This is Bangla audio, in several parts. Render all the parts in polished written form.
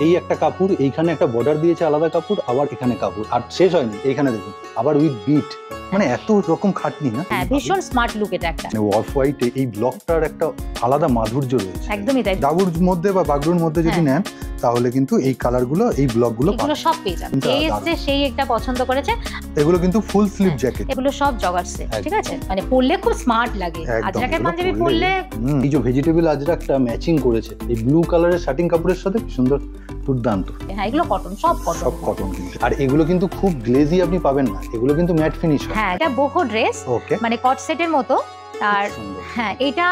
এই একটা কাপড়, এইখানে একটা বর্ডার দিয়েছে আলাদা কাপড়, আবার এখানে কাপড়, আর শেষ হয়নি, এইখানে দেখুন আবার উইথ বিট, মানে এত রকম খাটনি না। হ্যাঁ, ভীষণ স্মার্ট লুক এটা একটা। অফ হোয়াইটে এই ব্লকটার একটা আলাদা মাধুর্য রয়েছে। একদমই তাই। দাবুর মধ্যে বা বাগরুর মধ্যে যদি নেন তাহলে কিন্তু এই কালারগুলো, এই ব্লকগুলো সব পেয়ে যাবেন। এই এসে সেই একটা পছন্দ করেছে। এগুলো কিন্তু ফুল স্লিভ জ্যাকেট, এগুলো সব জগার্সে, ঠিক আছে, মানে পরলে খুব স্মার্ট লাগে। আজরাকের পাঞ্জাবি পরলে এই যে ভেজিটেবল আজরাকটা ম্যাচিং করেছে এই ব্লু কালারের শার্টিং কাপড়ের সাথে, সুন্দর, দুর্দান্ত। হ্যাঁ, এগুলো কটন, সব কটন কিন্তু। আর এগুলো কিন্তু খুব গ্লেজি আপনি পাবেন না, এগুলো কিন্তু ম্যাট ফিনিশ। হ্যাঁ, এটা বোহো ড্রেস, মানে কট সেটের মতো। আর হ্যাঁ, এটা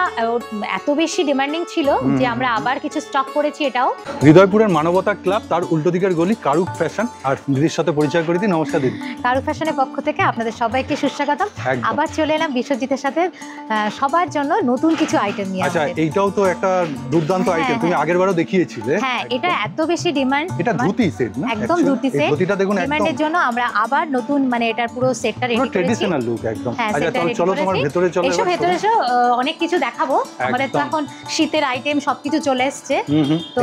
এত বেশি ডিমান্ডিং ছিল যে আমরা আবার কিছু স্টক করেছি। এটাও হৃদয়পুরের মানবতা ক্লাব, তার উল্টো দিকের গলি কারুক ফ্যাশন। আর দিদির সাথে পরিচয় করে দিই। নমস্কার দিদি। কারুক ফ্যাশনের পক্ষ থেকে আপনাদের সবাইকে সুস্বাগতম। আবার চলে এলাম বিশ্বজিতের সাথে সবার জন্য নতুন কিছু আইটেম নিয়ে। আচ্ছা, এইটাও তো একটা দুর্দান্ত আইটেম, তুমি আগেরবারও দেখিয়েছিলে। হ্যাঁ, এটা এত বেশি ডিমান্ড। এটা ধুতি সেট না? একদম ধুতি সেট। ধুতিটা দেখুন, ডিমান্ডের জন্য আমরা আবার নতুন, মানে এটার পুরো সেটটা রেডি করেছি, ট্রেডিশনাল লুক একদম। আচ্ছা, চলো তোমার ভেতরে চলো। এসো ভেতরে এসো, অনেক কিছু দেখাবো। আমাদের তো এখন শীতের আইটেম সবকিছু চলে এসছে। তো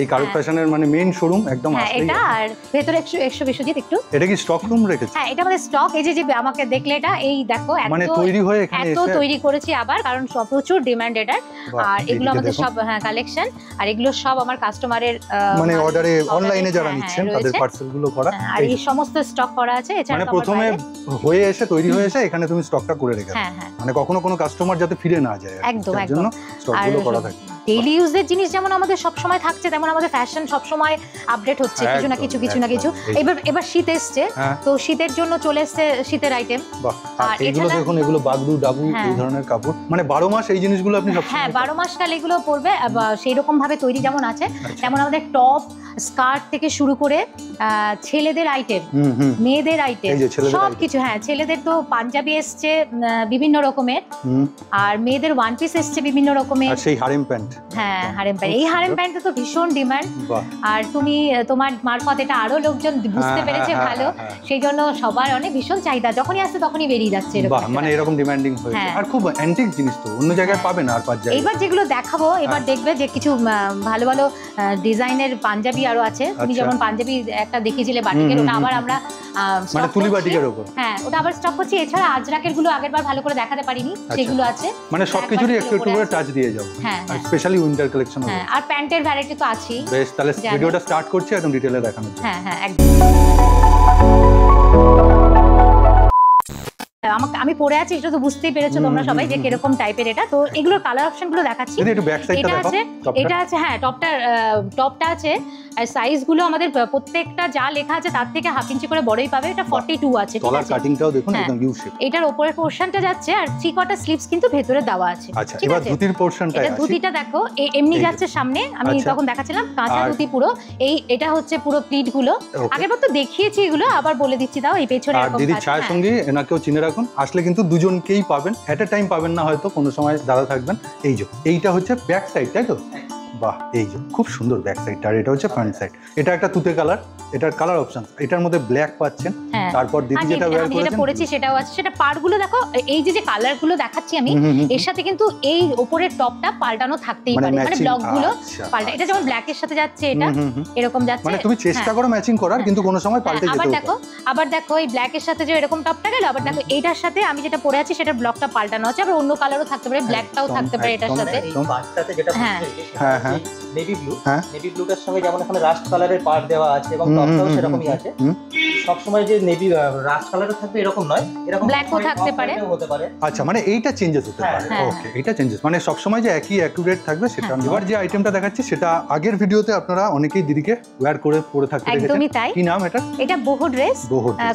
এই কারুক ফ্যাশনের মানে মেইন শোরুম একদম আসলে এটা। আর ভেতরে একশো বিশ্বজিৎ একটু, এটা কি স্টক রুম রেখেছে? হ্যাঁ, এটা আমাদের স্টক। এই যে আমাকে দেখলে এটা, এই দেখো মানে তৈরি হয়ে এখানে এত তৈরি করেছি আবার, কারণ সব প্রচুর ডিমান্ড এটার। আর এগুলো আমাদের সব কালেকশন, আর এগুলো সব আমার কাস্টমারের মানে অর্ডারে অনলাইনে যারা নিচ্ছেন তাদের পার্সেল গুলো করা। আর এই সমস্ত স্টক করা আছে। এছাড়া মানে প্রথমে হয়ে এসে তৈরি হয়ে এসে এখানে তুমি স্টকটা করে রেখেছো, মানে কখনো কোনো কাস্টমার যাতে ফিরে না যায়। একদম এর জন্য স্টকগুলো করা থাকে। ডেইলি ইউজের জিনিস যেমন আমাদের সব সময় থাকছে, তেমন আমাদের ফ্যাশন সব সময় আপডেট হচ্ছে, কিছু না কিছু। এবার শীত এসছে, তো শীতের জন্য চলে এসছে শীতের আইটেম। আর এগুলো দেখুন, এগুলো বাগরু ডাবু এই ধরনের কাপড়, মানে 12 মাস এই জিনিসগুলো আপনি সব। হ্যাঁ, 12 মাস কাল এগুলো পরবে। সেই রকম ভাবে তৈরি যেমন আছে, তেমন আমাদের টপ, স্কার্ট থেকে শুরু করে ছেলেদের আইটেম, মেয়েদের আইটেম, সবকিছু। হ্যাঁ, ছেলেদের তো পাঞ্জাবি এসছে বিভিন্ন রকমের, আর মেয়েদের ওয়ান পিস এসছে বিভিন্ন রকমের। আর সেই হারেম প্যান্ট। হ্যাঁ, হারেম প্যান্ট। এই হারেম প্যান্টে তো ভীষণ ডিমান্ড। আর তোমার মারফত এটা আরো লোকজন বুঝতে পেরেছে ভালো, সেই জন্য সবার অনেক ভীষণ চাহিদা। যখনই আসছে তখনই বেরিয়ে যাচ্ছে এরকম, মানে এরকম ডিমান্ডিং হয়েছে। আর খুব অ্যান্টিক জিনিস তো অন্য জায়গায় পাবে না। আর পাঁচ জায়গায় এবার যেগুলো দেখাবো, এবার দেখবে যে কিছু ভালো ভালো ডিজাইনের পাঞ্জাবি আরো আছে। তুমি যেমন পাঞ্জাবি একটা দেখিয়েছিলে বাটিকের, ওটা আবার আমরা মানে তুলি বাটিকের উপর, হ্যাঁ, ওটা আবার স্টক করছি। এছাড়া আজরাকের গুলো আগেরবার ভালো করে দেখাতে পারিনি, সেগুলো আছে। মানে সবকিছুরই একটু একটু করে টাচ দিয়ে যাও। হ্যাঁ, স্পেশালি উইন্টার কালেকশন। হ্যাঁ, আর প্যান্টের ভ্যারাইটি তো আছেই। বেশ, তাহলে ভিডিওটা স্টার্ট করছি একদম ডিটেইলে দেখানো। হ্যাঁ হ্যাঁ, একদম। আমি পরে আছি, এটা তো বুঝতেই পেরেছো তোমরা সবাই যে কিরকম টাইপের এটা। তো এগুলোর কালার অপশন গুলো দেখাচ্ছি। এটা আছে, হ্যাঁ, টপটা আছে। আর সাইজ গুলো আমাদের প্রত্যেকটা যা লেখা আছে তার থেকে হাফ ইঞ্চি করে বড়ই পাবে। এটা 42 আছে, ঠিক আছে। কাটিংটাও দেখুন একদম ইউ শেপ। এটার উপরের পোরশনটা যাচ্ছে, আর 3/4 স্লিভস কিন্তু ভেতরে দেওয়া আছে। আচ্ছা, এবার ধুতির পোরশনটা আছে। ধুতিটা দেখো এমনি যাচ্ছে সামনে, আমি তখন দেখাচ্ছিলাম কাঁচা ধুতি পুরো। এটা হচ্ছে পুরো প্লিট গুলো। আগেরবার তো দেখিয়েছি এগুলো, আবার বলে দিচ্ছি। দাও, এই পেছনে এরকম। দিদি ছায়ার সঙ্গে এনাকেও চিনে রাখুন, আসলে কিন্তু দুজনকেই পাবেন, এট এ টাইম পাবেন না, হয়তো কোনো সময় দাদা থাকবেন। এই যে এইটা হচ্ছে ব্যাক সাইড, তাই তো? বাহ, এই যে খুব সুন্দর ব্যাক সাইডটা। আর এটা হচ্ছে ফ্রন্ট সাইড। এটা একটা তুতে কালার, এটার কালার অপশন। এটার মধ্যে ব্ল্যাক পাচ্ছেন। তারপর দিদি যেটা ওয়্যার করেছেন, যেটা পরেছি সেটাও আছে। সেটা পার্ট গুলো দেখো, এই যে কালার গুলো দেখাচ্ছি আমি, এর সাথে কিন্তু এই উপরের টপটা পাল্টানো থাকতেই পারে, মানে ব্লক গুলো পাল্টা। এটা যেমন ব্ল্যাক এর সাথে যাচ্ছে, এটা এরকম যাচ্ছে। মানে তুমি চেষ্টা করো ম্যাচিং করার, কিন্তু কোনো সময় পাল্টে যেতে পারে। আবার দেখো এই ব্ল্যাক এর সাথে যে এরকম টপটা গেল, আবার দেখো এইটার সাথে আমি যেটা পরে আছি সেটা ব্লকটা পাল্টানো আছে। আবার অন্য কালারও থাকতে পারে, ব্ল্যাকটাও থাকতে পারে এটার সাথে। হ্যাঁ হ্যাঁ, নেভি ব্লু, নেভি ব্লুটার সঙ্গে যেমন এখানে রাস্ট কালারের পার্ট দেওয়া আছে, এবং টপটাও সেরকমই আছে। সব সময় যে নেভি রাস্ট কালারে থাকবে এরকম নয়, এরকম ব্ল্যাকও থাকতে পারে। আচ্ছা, মানে এইটা চেঞ্জেস হতে পারে। ওকে, এটা চেঞ্জেস, মানে সব সময় যে একই অ্যাকুরেট থাকবে সেটা। এবার যে আইটেমটা দেখাচ্ছি সেটা আগের ভিডিওতে আপনারা অনেকেই দিদিকে ওয়্যার করে পরে থাকতে দেখেছেন। একদমই তাই। কি নাম এটা? এটা বোহো ড্রেস,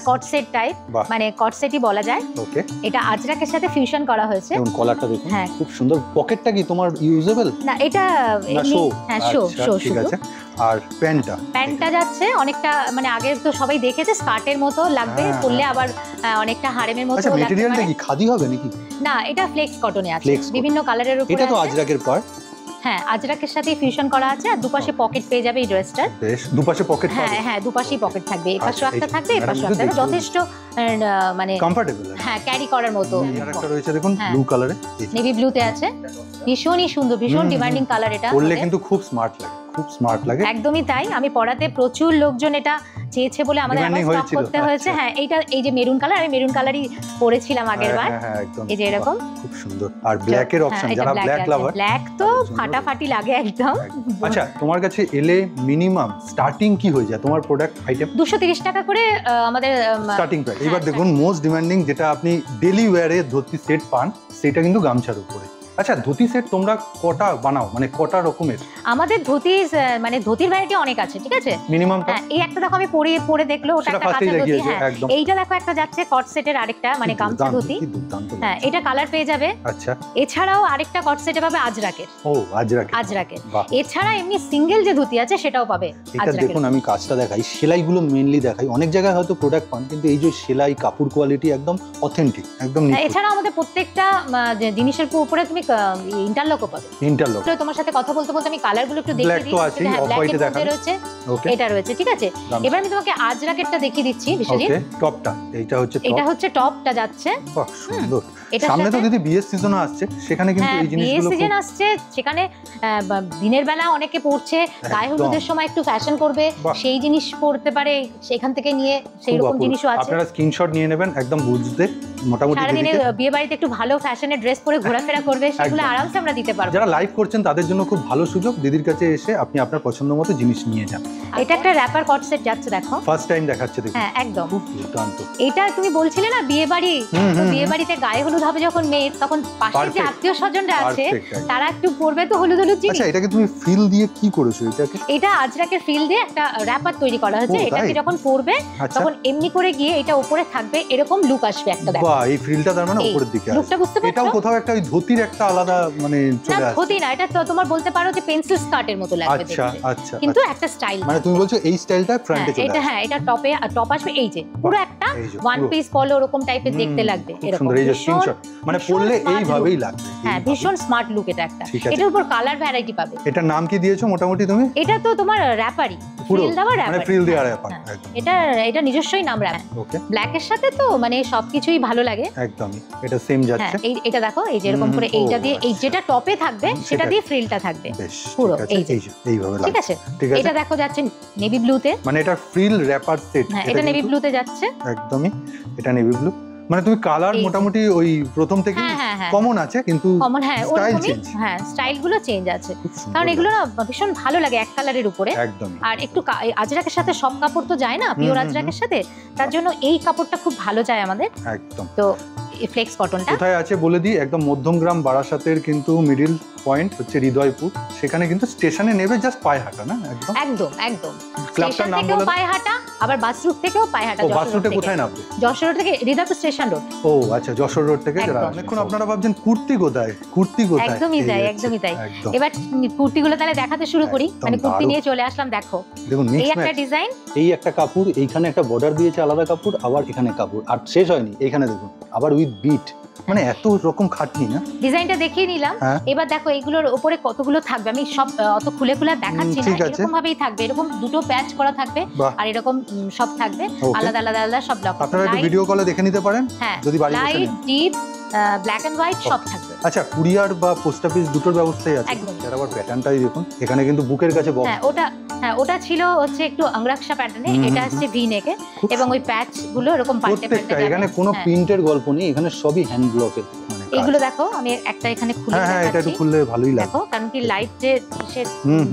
কট সেট টাইপ, মানে কট সেটই বলা যায়। ওকে, এটা আজরাকের সাথে ফিউশন করা হয়েছে। এবং কলারটা দেখুন, খুব সুন্দর। পকেটটা কি তোমার ইউজেবল? না, এটা হ্যাঁ, শো ঠিক আছে। আর প্যান্টটা যাচ্ছে অনেকটা, মানে আগে তো সবাই দেখেছে স্কার্টের মতো লাগবে, পরলে আবার অনেকটা হারেমের মতো লাগবে। ম্যাটেরিয়ালটা কি খাদি হবে নাকি? না, এটা ফ্লেক্স কটনে আছে, বিভিন্ন কালারের উপরে। এটা তো আজরাকের পার্ট। হ্যাঁ আজরাকের সাথে ফিউশন করা আছে, আর দুপাশে পকেট পেয়ে যাবে এই ড্রেসটার। বেশ, দুপাশে পকেট পাবে। হ্যাঁ হ্যাঁ, দুপাশেই পকেট থাকবে, এই পাশেও একটা থাকবে, এই পাশেও একটা, যথেষ্ট মানে কমফোর্টেবল। হ্যাঁ ক্যারি করার মতো। আর একটা রয়েছে দেখুন ব্লু কালারে, নেভি ব্লুতে আছে, ভীষণই সুন্দর, ভীষণ ডিমান্ডিং কালার এটা। পরলে কিন্তু খুব স্মার্ট লাগে, খুব স্মার্ট লাগে। একদমই তাই, আমি পড়াতে প্রচুর লোকজন এটা চেয়েছে বলে আমাদের আবার স্টক করতে হয়েছে। হ্যাঁ এইটা, এই যে মেরুন কালার, আমি মেরুন কালারই পরেছিলাম আগের বার। হ্যাঁ একদম, এই যে এরকম খুব সুন্দর। আর ব্ল্যাক এর অপশন, যারা ব্ল্যাক লাভার, ব্ল্যাক তো ফাটাফাটি লাগে একদম। আচ্ছা, তোমার কাছে এলে মিনিমাম স্টার্টিং কি হয়ে যায় তোমার প্রোডাক্ট আইটেম? 230 টাকা করে আমাদের স্টার্টিং প্রাইস। এবার দেখুন মোস্ট ডিমান্ডিং যেটা আপনি ডেলি ওয়্যারে ধুতি সেট পান, সেটা কিন্তু গামছার উপরে। আচ্ছা, ধুতি সেট তোমরা কটা বানাও, মানে কটা রকমের? আমাদের ধুতি মানে ধুতির ভ্যারাইটি অনেক আছে, ঠিক আছে। মিনিমাম হ্যাঁ, এই একটা দেখো আমি পরে দেখলো, ওটা একটা কাঁচা ধুতি। হ্যাঁ, এইটা দেখো একটা যাচ্ছে কট সেটের আরেকটা, মানে গামছা ধুতি। হ্যাঁ, এটা কালার পেয়ে যাবে। আচ্ছা, এছাড়াও আরেকটা কট সেটে পাবে আজরাকের। ও আজরাকের। এছাড়া এমনি সিঙ্গেল যে ধুতি আছে সেটাও পাবে এটা দেখুন, আমি কাজটা দেখাই, সেলাইগুলো মেইনলি দেখাই। অনেক জায়গায় হয়তো প্রোডাক্ট পান, কিন্তু এই যে সেলাই, কাপড় কোয়ালিটি একদম অথেন্টিক, একদম। এছাড়া আমাদের প্রত্যেকটা জিনিসের উপরে তুমি ইন্টারলকও পাবে। ইন্টারলক। তো তোমার সাথে কথা বলতে বলতে আমি কালারগুলো একটু দেখিয়ে দিই। হ্যাঁ, ব্ল্যাক এর মধ্যে রয়েছে, এটা রয়েছে, ঠিক আছে। এবার আমি তোমাকে আজরাকেরটা দেখিয়ে দিচ্ছি বিশ্বজিৎ। ওকে, টপটা এইটা হচ্ছে টপ। এটা হচ্ছে টপটা যাচ্ছে। বাহ, সুন্দর। সামনে তো দিদি বিয়ের সিজন আসছে, সেখানে কিন্তু এই জিনিসগুলো, বিয়ের সিজন আসছে, সেখানে দিনের বেলা অনেকে পড়ছে, গায়ে হলুদের সময় একটু ফ্যাশন করবে, সেই জিনিস পড়তে পারে, সেখান থেকে নিয়ে সেই রকম জিনিসও আছে। আপনারা স্ক্রিনশট নিয়ে নেবেন, একদম বুঝতে মোটামুটি। সারাদিনে বিয়ে বাড়িতে একটু ভালো ফ্যাশনের ড্রেস পরে ঘোরাফেরা করবে, সেগুলো আরামসে আমরা দিতে পারবো। যারা লাইভ করছেন তাদের জন্য খুব ভালো সুযোগ, দিদির কাছে এসে আপনি আপনার পছন্দ মতো জিনিস নিয়ে যান। এটা একটা র‍্যাপার কট সেট যাচ্ছে, দেখো ফার্স্ট টাইম দেখাচ্ছে, দেখুন। হ্যাঁ একদম খুব দুর্দান্ত। এটা তুমি বলছিলে না বিয়ে বাড়ি, তো বিয়ে বাড়িতে গায়ে হলুদ হবে যখন মেয়ের, তখন পাশে যে আত্মীয় স্বজনরা আছে তারা একটু পরবে তো হলুদ হলুদ জিনিস। আচ্ছা, এটাকে তুমি ফিল দিয়ে কি করেছো এটাকে? এটা আজরাকের ফিল দিয়ে একটা র‍্যাপার তৈরি করা হয়েছে। এটাকে যখন পরবে তখন এমনি করে গিয়ে এটা উপরে থাকবে, এরকম লুক আসবে একটা। দেখো বাহ, এই ফিলটা তার মানে উপরের দিকে আছে। লুকটা বুঝতে পারছো? এটাও কোথাও একটা ওই ধুতির একটা আলাদা মানে চলে আসছে। ধুতি না, এটা তো তোমার বলতে পারো যে পেন্সিল স্কার্টের মতো লাগবে দেখতে। আচ্ছা, কিন্তু একটা স্টাইল, মানে তুমি বলছো এই স্টাইলটা ফ্রন্টে চলে আসে। এটা হ্যাঁ, এটা টপে টপ আসবে, এই যে পুরো একটা ওয়ান পিস পলো ওরকম টাইপের দেখতে লাগবে, এরকম সুন্দর। এই যে স্ক্রিনশট, মানে পরলে এইভাবেই লাগবে। হ্যাঁ, ভীষণ স্মার্ট লুক এটা একটা। এটার উপর কালার ভ্যারাইটি পাবে। এটার নাম কি দিয়েছো মোটামুটি তুমি? এটা তো তোমার র‍্যাপারই, ফ্রিল দেওয়া র‍্যাপার, মানে ফ্রিল দেওয়া র‍্যাপার। এটা নিজস্বই নাম র‍্যাপার। ওকে, ব্ল্যাক এর সাথে তো মানে সবকিছুই ভালো লাগে। একদমই, এটা সেম যাচ্ছে। হ্যাঁ, এটা দেখো, এই যে এরকম করে এইটা দিয়ে, এই যেটা টপে থাকবে সেটা দিয়ে ফ্রিলটা থাকবে পুরো, এই যে এইভাবে, ঠিক আছে। এটা দেখো যাচ্ছে নেভি ব্লুতে, মানে এটা ফ্রিল র‍্যাপার সেট। হ্যাঁ, এটা নেভি ব্লুতে যাচ্ছে একদমই, এটা নেভি ব্লু। মানে তুমি কালার মোটামুটি ওই প্রথম থেকে কমন আছে, কিন্তু কমন, হ্যাঁ ওরকমই, হ্যাঁ স্টাইলগুলো চেঞ্জ আছে, কারণ এগুলো না ভীষণ ভালো লাগে এক কালারের উপরে। একদম। আর একটু আজরাকের সাথে সব কাপড় তো যায় না, পিওর আজরাকের সাথে, তার জন্য এই কাপড়টা খুব ভালো যায় আমাদের। একদম। তো ফ্লেক্স কটনটা কোথায় আছে বলে দিই, একদম মধ্যমগ্রাম বারাসাতের কিন্তু মিডিল পয়েন্ট হচ্ছে হৃদয়পুর, সেখানে কিন্তু স্টেশনে নেবে জাস্ট পায়ে হাঁটা না, একদম একদম একদম। ক্লাবটার নাম বলে পায়ে হাঁটা, আবার বাস রুট থেকেও পায়ে হাঁটা। বাস রুটে কোথায় নামবে? যশোর রোড থেকে হৃদয়পুর স্টেশন রোড। ও আচ্ছা, যশোর রোড থেকে যারা এখন আপনারা ভাবছেন কুর্তি কোথায়, কুর্তি কোথায়? একদমই তাই, একদমই তাই। এবার কুর্তিগুলো তাহলে দেখাতে শুরু করি, মানে কুর্তি নিয়ে চলে আসলাম। দেখো দেখুন, এই একটা ডিজাইন, এই একটা কাপড়, এইখানে একটা বর্ডার দিয়েছে আলাদা কাপড়, আবার এখানে কাপড়, আর শেষ হয়নি, এইখানে দেখুন আবার উইথ বিট, মানে এত রকম খাটনি না। ডিজাইনটা দেখিয়ে নিলাম। এবার দেখো এগুলোর উপরে কতগুলো থাকবে, আমি সব অত খুলে দেখাচ্ছি না, এরকম ভাবেই থাকবে, এরকম দুটো প্যাচ করা থাকবে, আর এরকম সব থাকবে আলাদা আলাদা আলাদা সব লক। আপনারা একটু ভিডিও কলে দেখে নিতে পারেন, যদি বাড়ি বসে light, deep, black and white সব থাকবে। আচ্ছা, কুরিয়ার বা পোস্ট অফিস দুটোর ব্যবস্থাই আছে। এর আবার প্যাটার্নটাই দেখুন, এখানে কিন্তু বুকের কাছে বক্স। ওটা ছিল হচ্ছে একটু অংরাক্ষা প্যাটার্নে, এটা আসছে ভি নেকে, এবং ওই প্যাচ গুলো এরকম পাল্টে পাল্টে যাবে। এখানে কোনো প্রিন্টের গল্প নেই, এখানে সবই হ্যান্ড ব্লকের। এগুলো দেখো, আমি একটা এখানে খুলে দেখাচ্ছি। হ্যাঁ, এটা একটু খুললে ভালোই লাগে। দেখো, কারণ কি লাইট যে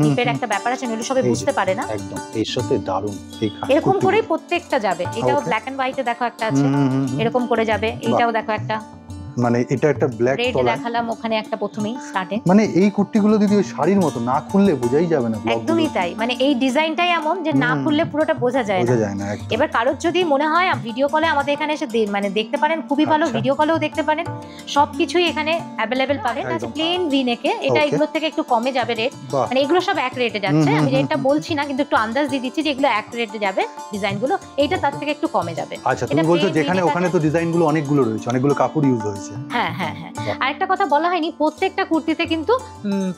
ডিপের একটা ব্যাপার আছে, এগুলো সবাই বুঝতে পারে না। একদম, এর সাথে দারুণ এরকম করেই প্রত্যেকটা যাবে। এটাও ব্ল্যাক এন্ড হোয়াইটে দেখো একটা আছে, এরকম করে যাবে। এইটাও দেখো একটা, মানে এটা একটা ব্ল্যাক তলা দেখালাম ওখানে একটা প্রথমেই স্টার্টে। মানে এই কুর্তিগুলো যদি ওই শাড়ির মতো না খুললে বোঝাই যাবে না। একদমই তাই, মানে এই ডিজাইনটাই এমন যে না খুললে পুরোটা বোঝা যায় না। এবার কারোর যদি মনে হয় ভিডিও কলে আমাদের এখানে এসে মানে দেখতে পারেন, খুবই ভালো, ভিডিও কলেও দেখতে পারেন, সবকিছুই এখানে অ্যাভেলেবেল পাবেন। আছে প্লেন ভি নেকে, এটা এগুলোর থেকে একটু কমে যাবে রেট, মানে এগুলো সব এক রেটে যাচ্ছে। আমি রেটটা বলছি না, কিন্তু একটু আন্দাজ দিয়ে দিচ্ছি যে এগুলো এক রেটে যাবে ডিজাইনগুলো, এইটা তার থেকে একটু কমে যাবে। আচ্ছা, তুমি বলছো যেখানে ওখানে তো ডিজাইনগুলো অনেকগুলো রয়েছে, অনেকগুলো কাপড় ইউজ হয়েছে। এসেছে। হ্যাঁ হ্যাঁ হ্যাঁ। আরেকটা কথা বলা হয়নি, প্রত্যেকটা কুর্তিতে কিন্তু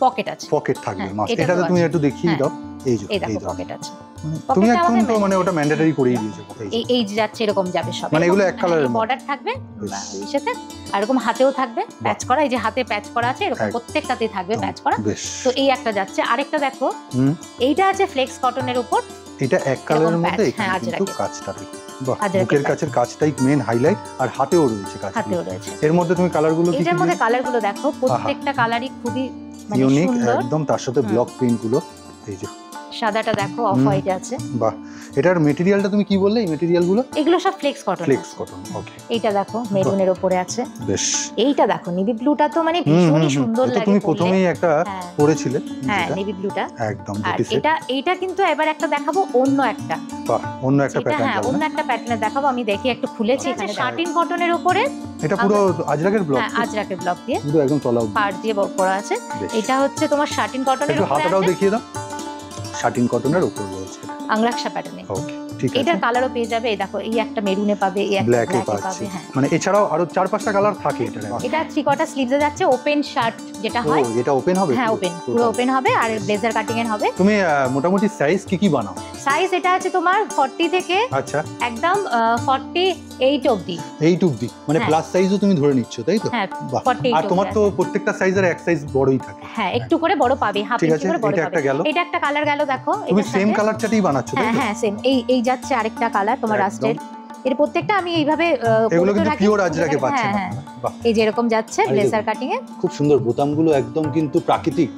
পকেট আছে। পকেট থাকবে হ্যাঁ, মাস্ট। এটা এটাতে তো তুমি আছে। একটু দেখিয়ে হ্যাঁ। দাও। এই যে এই এই দেখো দাও। পকেট আছে। তুমি পকেটটা একদম তো আমাদের মানে ওটা ম্যান্ডেটরি করেই দিয়েছো। এই যে যাচ্ছে এরকম যাবে সব। মানে এগুলো এক কালারের বর্ডার থাকবে বেশ। এর সাথে, আর এরকম হাতেও থাকবে প্যাচ করা, এই যে হাতে প্যাচ করা আছে এরকম একদম। প্রত্যেকটাতেই থাকবে প্যাচ করা। বেশ। তো এই একটা যাচ্ছে, আরেকটা দেখো হুম। এইটা আছে ফ্লেক্স কটনের উপর। এটা এক কালারের এরকম মধ্যে প্যাচ, এখানে হ্যাঁ, কিন্তু আজরাকের। কাজটা দেখো। বাহ, আজরাকের বুকের কাজ। কাছের কাজটাই মেন হাইলাইট, আর হাতেও রয়েছে কাজ। হাতেও রয়েছে। এর মধ্যে তুমি কালারগুলো কি এটার কি মধ্যে কালারগুলো দেখো, প্রত্যেকটা কালারই খুবই মানে ইউনিক সুন্দর। একদম, তার সাথে ব্লক প্রিন্ট গুলো। এই যে সাদাটা দেখো অফ হোয়াইট আছে। বাহ, এটার মেটেরিয়ালটা তুমি কি বললে? এই মেটেরিয়ালগুলো এগুলো সব flex cotton. Flex cotton. Okay, এইটা দেখো মেরুনের উপরে আছে। বেশ। এইটা দেখো নেভি ব্লুটা তো মানে ভীষণই সুন্দর এটা লাগে। তুমি পরলে। প্রথমেই একটা হ্যাঁ। পরেছিলে হ্যাঁ যেটা, নেভি ব্লুটা। একদম আর দুটি সেট। এইটা কিন্তু এবার একটা দেখাবো অন্য একটা। বাহ, অন্য একটা এটা প্যাটার্ন হ্যাঁ অন্য একটা প্যাটার্নে দেখাবো। আমি দেখি একটু খুলেছি এখানে শার্টিন কটনের উপরে। এটা পুরো আজরাকের ব্লক। হ্যাঁ আজরাকের ব্লক দিয়ে পুরো একদম তলা অবধি। পাড় দিয়ে করা আছে। বেশ। এটা হচ্ছে তোমার শার্টিন কটনের একটু উপরে হাতাটাও আছে, দেখিয়ে দাও। শার্টিন কটনের উপর রয়েছে। আংলাকশা প্যাটার্নে। ওকে, ঠিক আছে। এটার কালারও পেয়ে যাবে। এই দেখো এই একটা মেরুনে পাবে, এই একটা ব্ল্যাকে ব্ল্যাকে পাচ্ছি। পাবে। হ্যাঁ মানে এছাড়াও আরো 4-5টা কালার থাকে এটার। এটা 3 কোয়ার্টার স্লিভসে যাচ্ছে, ওপেন শার্ট যেটা ও, হয়। এটা ওপেন হবে? হ্যাঁ ওপেন, পুরো ওপেন হবে আর ব্লেজার কাটিং এর হবে। তুমি মোটামুটি সাইজ কি কি বানাও? সাইজ এটা আছে তোমার 40 থেকে আচ্ছা, একদম 48 অবধি। 8 অবধি, মানে হ্যাঁ। প্লাস সাইজও তুমি ধরে নিচ্ছ, তাই তো? হ্যাঁ বাহ। 48 আর তোমার তো অবধি আছে। প্রত্যেকটা সাইজের এক সাইজ বড়ই থাকে। হ্যাঁ একটু করে বড় পাবে, হাফ ঠিক ইঞ্চি আছে, করে বড় এটা পাবে। একটা গেল। এটা একটা কালার গেল দেখো। তুমি এটার সেম সাথে- কালার চাটেই বানাচ্ছো, তাই হ্যাঁ তো? হ্যাঁ সেম। এই যাচ্ছে আরেকটা কালার তোমার একদম। রাস্টের। এর প্রত্যেকটা আমি এইভাবে এগুলো করে কিন্তু রাখি। পিওর আজরাকে পাচ্ছেন হ্যাঁ, আপনারা। বাহ, এই যে এরকম যাচ্ছে আর এই ব্লেজার দেখুন। কাটিং এ। খুব সুন্দর বোতামগুলো, একদম কিন্তু প্রাকৃতিক।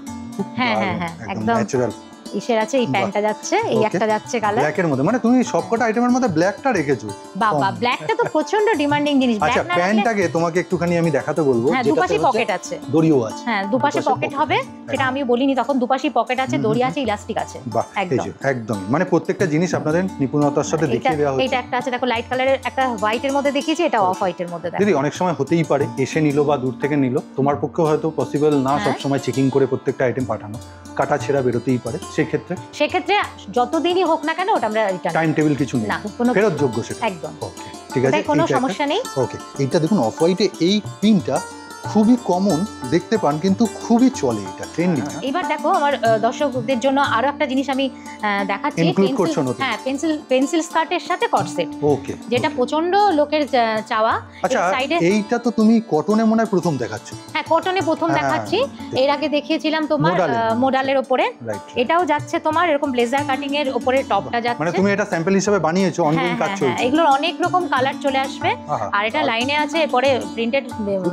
হ্যাঁ, হ্যাঁ, হ্যাঁ, একদম একদম। ন্যাচারাল ইসের আছে, এই বাহ। প্যান্টটা যাচ্ছে, এই Okay. একটা যাচ্ছে কালার। ব্ল্যাকের মধ্যে, মানে তুমি সবকটা আইটেমের মধ্যে ব্ল্যাকটা রেখেছো। বাবা কম। ব্ল্যাকটা তো প্রচন্ড ডিমান্ডিং জিনিস। আচ্ছা, ব্ল্যাক না রাখলে প্যান্টটাকে তোমাকে একটুখানি আমি দেখাতে বলবো। হ্যাঁ যেটাতে দুপাশে হচ্ছে পকেট আছে। দড়িও আছে। হ্যাঁ দুপাশে দুপাশে পকেট pocket হবে, সেটা আমিও বলিনি তখন। দুপাশে পকেট আছে, হুম, দড়ি হুম, আছে, ইলাস্টিক আছে। বাহ, এই একদম। যে একদম, মানে প্রত্যেকটা জিনিস আপনাদের নিপুণতার সাথে দেখিয়ে দেওয়া এটা হচ্ছে। একটা আছে দেখো, লাইট কালারের একটা হোয়াইটের মধ্যে দেখিয়েছি, এটা অফ হোয়াইটের মধ্যে দেখো। দিদি, অনেক সময় হতেই পারে এসে নিল বা দূর থেকে নিল, তোমার পক্ষে হয়তো পসিবল না হ্যাঁ। সব সময় চেকিং করে প্রত্যেকটা আইটেম পাঠানো, কাটা ছেঁড়া বেরোতেই পারে। সেক্ষেত্রে সেক্ষেত্রে যতদিনই হোক না কেন ওটা আমরা রিটার্ন টাইম টেবিল কিছু নেই, না কোনো ফেরত যোগ্য সেটা। একদম। ওকে, ঠিক আছে, ওটাই কোনো সমস্যা নেই। ওকে। এইটা দেখুন অফ হোয়াইটে এই পিনটা খুবই কমন দেখতে পান, কিন্তু খুবই চলে, এটা ট্রেন্ডিং। এবার দেখো আমার দর্শকদের জন্য আরো একটা জিনিস আমি দেখাচ্ছি। Include করছো নতুন? হ্যাঁ পেন্সিল স্কার্টের সাথে কট সেট, ওকে, যেটা প্রচন্ড লোকের চাওয়া। আচ্ছা, সাইডে এইটা তো তুমি কটনে মনে হয় প্রথম দেখাচ্ছ। হ্যাঁ কটনে প্রথম হ্যাঁ, দেখাচ্ছি। এর আগে দেখিয়েছিলাম তোমার মোডালের উপরে। রাইট, এটাও যাচ্ছে তোমার এরকম ব্লেজার কাটিং এর উপরে টপটা যাচ্ছে। মানে তুমি এটা স্যাম্পল হিসেবে বানিয়েছো, অনগোয়িং হ্যাঁ কাজ হ্যাঁ চলছে। এগুলোর অনেক রকম কালার চলে আসবে। আহা, আর এটা লাইনে আছে, এরপরে প্রিন্টেড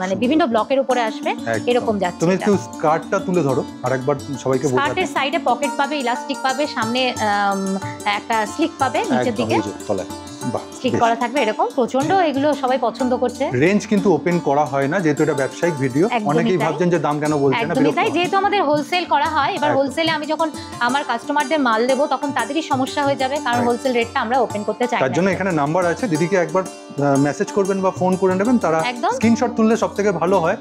মানে সুন্দর। বিভিন্ন ব্লকের উপরে আসবে, একদম। এরকম যাচ্ছে। তুমি এটা। একটু স্কার্টটা তুলে ধরো আরেকবার সবাইকে বোঝাতে। স্কার্টের সাইডে পকেট পাবে, ইলাস্টিক পাবে, সামনে একটা স্লিক পাবে, নিচের একদম, দিকে এই যে তলায়। বাহ, স্লিক বেশ। করা থাকবে এরকম। প্রচন্ড এগুলো সবাই পছন্দ করছে। রেঞ্জ কিন্তু ওপেন করা হয় না, যেহেতু এটা ব্যবসায়িক ভিডিও। একদমই অনেকেই তাই। ভাবছেন যে দাম কেন বলছে না, একদমই বিরক্ত তাই, হন। যেহেতু আমাদের হোলসেল করা হয়। এবার একদম। হোলসেলে আমি যখন আমার কাস্টমারদের মাল দেবো তখন তাদেরই সমস্যা হয়ে যাবে, কারণ Right. হোলসেল রেটটা আমরা ওপেন করতে চাই তার না। জন্য এখানে নাম্বার আছে, দিদিকে একবার মেসেজ করবেন বা ফোন করে নেবেন, তারা একদম। স্ক্রিনশট তুললে সবথেকে ভালো হয়।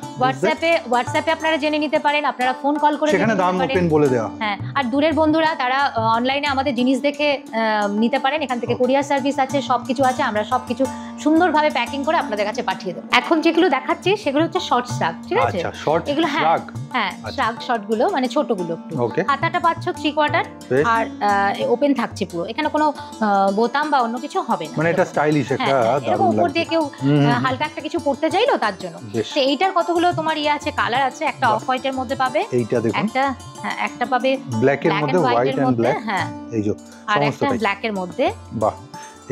হোয়াটসঅ্যাপে আপনারা জেনে নিতে পারেন, আপনারা ফোন কল করে সেখানে জেনে দাম নিতে পারেন। ওপেন বলে দেওয়া হয়। হ্যাঁ, আর দূরের বন্ধুরা তারা অনলাইনে আমাদের জিনিস দেখে নিতে পারেন। এখান থেকে কুরিয়ার সার্ভিস আছে, সবকিছু আছে। আমরা সবকিছু সুন্দরভাবে প্যাকিং করে আপনাদের কাছে পাঠিয়ে দেবো। এখন যেগুলো দেখাচ্ছি সেগুলো হচ্ছে শর্ট শ্রাগ, ঠিক আছে? আচ্ছা, শর্ট এগুলো হ্যাঁ ফ্রাক। হ্যাঁ আচ্ছা। শ্রাগ শর্ট গুলো মানে ছোটগুলো একটু। ওকে, হাতাটা পাচ্ছ 3 কোয়ার্টার বেশ। আর ওপেন থাকছে পুরো। এখানে কোনো বোতাম বা অন্য কিছু হবে না। মানে এটা স্টাইলিশ একটা, হ্যাঁ, হ্যাঁ, এরকম দারুণ উপর লাগছে। দিয়ে কেউ হুম, হুম, হালকা একটা কিছু পড়তে চাইলো তার জন্য। বেশ। তো এইটার কতগুলো তোমার আছে, কালার আছে। একটা বাহ। অফ হোয়াইটের মধ্যে পাবে, এইটা দেখুন, একটা পাবে ব্ল্যাক এর ব্ল্যাক মধ্যে, এন্ড হোয়াইট হোয়াইটের এন্ড মধ্যে, ব্ল্যাক। হ্যাঁ, এই যে আর সমস্ত একটা type। ব্ল্যাকের মধ্যে। বাহ,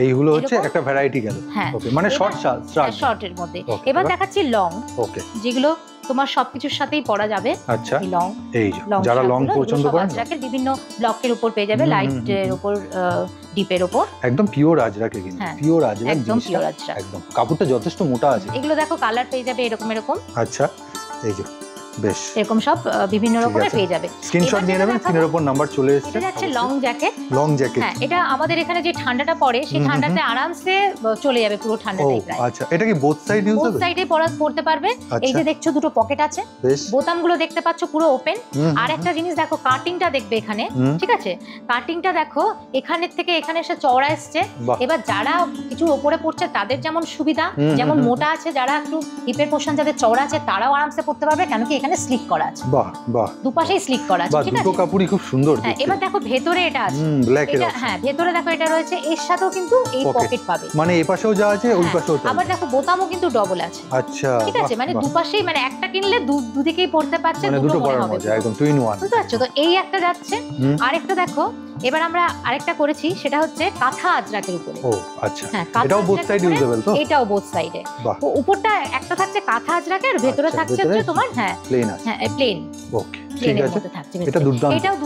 এইগুলো হচ্ছে এরকম? একটা ভ্যারাইটি গেল। হ্যাঁ, ওকে, মানে শর্ট শ্রাগ। শর্টের মধ্যে। Okay, এবার এবার? দেখাচ্ছি লং, ওকে, যেগুলো তোমার সবকিছুর সাথেই পরা যাবে। আচ্ছা, এই লং এই যে যারা লং পছন্দ করেন, আজরাকের বিভিন্ন ব্লকের উপর পেয়ে যাবে, হুম, হুম, লাইটের উপর, ডিপের উপর। একদম পিওর আজরাকে, কিন্তু হ্যাঁ, পিওর আজরাক একদম জিনিসটা। পিওর আজরাক। একদম কাপড়টা যথেষ্ট মোটা আছে। এগুলো দেখো কালার পেয়ে যাবে এরকম এরকম। আচ্ছা, এই যে বেশ, এরকম সব বিভিন্ন রকমের পেয়ে যাবে। স্ক্রিনশট নিয়ে নেবেন, স্ক্রিনের উপর নাম্বার চলে এসেছে। এটা হচ্ছে লং জ্যাকেট। লং জ্যাকেট, হ্যাঁ, এটা আমাদের এখানে যে ঠান্ডাটা পড়ে সেই ঠান্ডাতে আরামসে চলে যাবে পুরো ঠান্ডাটাই প্রায়। আচ্ছা, এটা কি বোথ সাইড ইউজ হবে? বোথ সাইডে পড়তে পারবে। এই যে দেখছো দুটো পকেট আছে, বোতামগুলো দেখতে পাচ্ছ পুরো ওপেন। আর একটা জিনিস দেখো, কাটিংটা দেখবে এখানে, ঠিক আছে? কাটিংটা দেখো, এখানের থেকে এখানে এসে চওড়া এসছে। এবার যারা কিছু উপরে পড়ছে তাদের যেমন সুবিধা, যেমন মোটা আছে, যারা একটু হিপের পোরশন যাদের চওড়া আছে তারাও আরামসে পড়তে পারবে, কেন কি এখানে স্লিক করা আছে। বাহ বাহ, দুপাশেই স্লিক করা আছে, ঠিক আছে? দুটো কাপড়ই খুব সুন্দর। হ্যাঁ, এবার দেখো ভেতরে এটা আছে, ব্ল্যাক এর। হ্যাঁ, ভেতরে দেখো এটা রয়েছে, এর সাথেও কিন্তু এই পকেট পাবে, মানে এই পাশেও যা আছে ওই পাশেও তাই। আবার দেখো বোতামও কিন্তু ডবল আছে। আচ্ছা, ঠিক আছে, মানে দুপাশেই, মানে একটা কিনলে দুদিকেই পড়তে পারছে, মানে দুটো পড়ার মজা, একদম টু ইন ওয়ান। বুঝতে পারছো তো? এই একটা যাচ্ছে, আরেকটা দেখো। এবার আমরা আরেকটা করেছি, সেটা হচ্ছে কাঁথা আজরাকের উপরে। ও আচ্ছা, হ্যাঁ, এটাও বোথ সাইড ইউজেবল তো? এটাও বোথ সাইডে। তো উপরটা একটা থাকছে কাঁথা আজরাকের, আর ভেতরে থাকছে তোমার হ্যাঁ প্লেন আছে। হ্যাঁ, প্লেন। ওকে, ঠিক আছে। এটা দুর্দান্ত। এটাও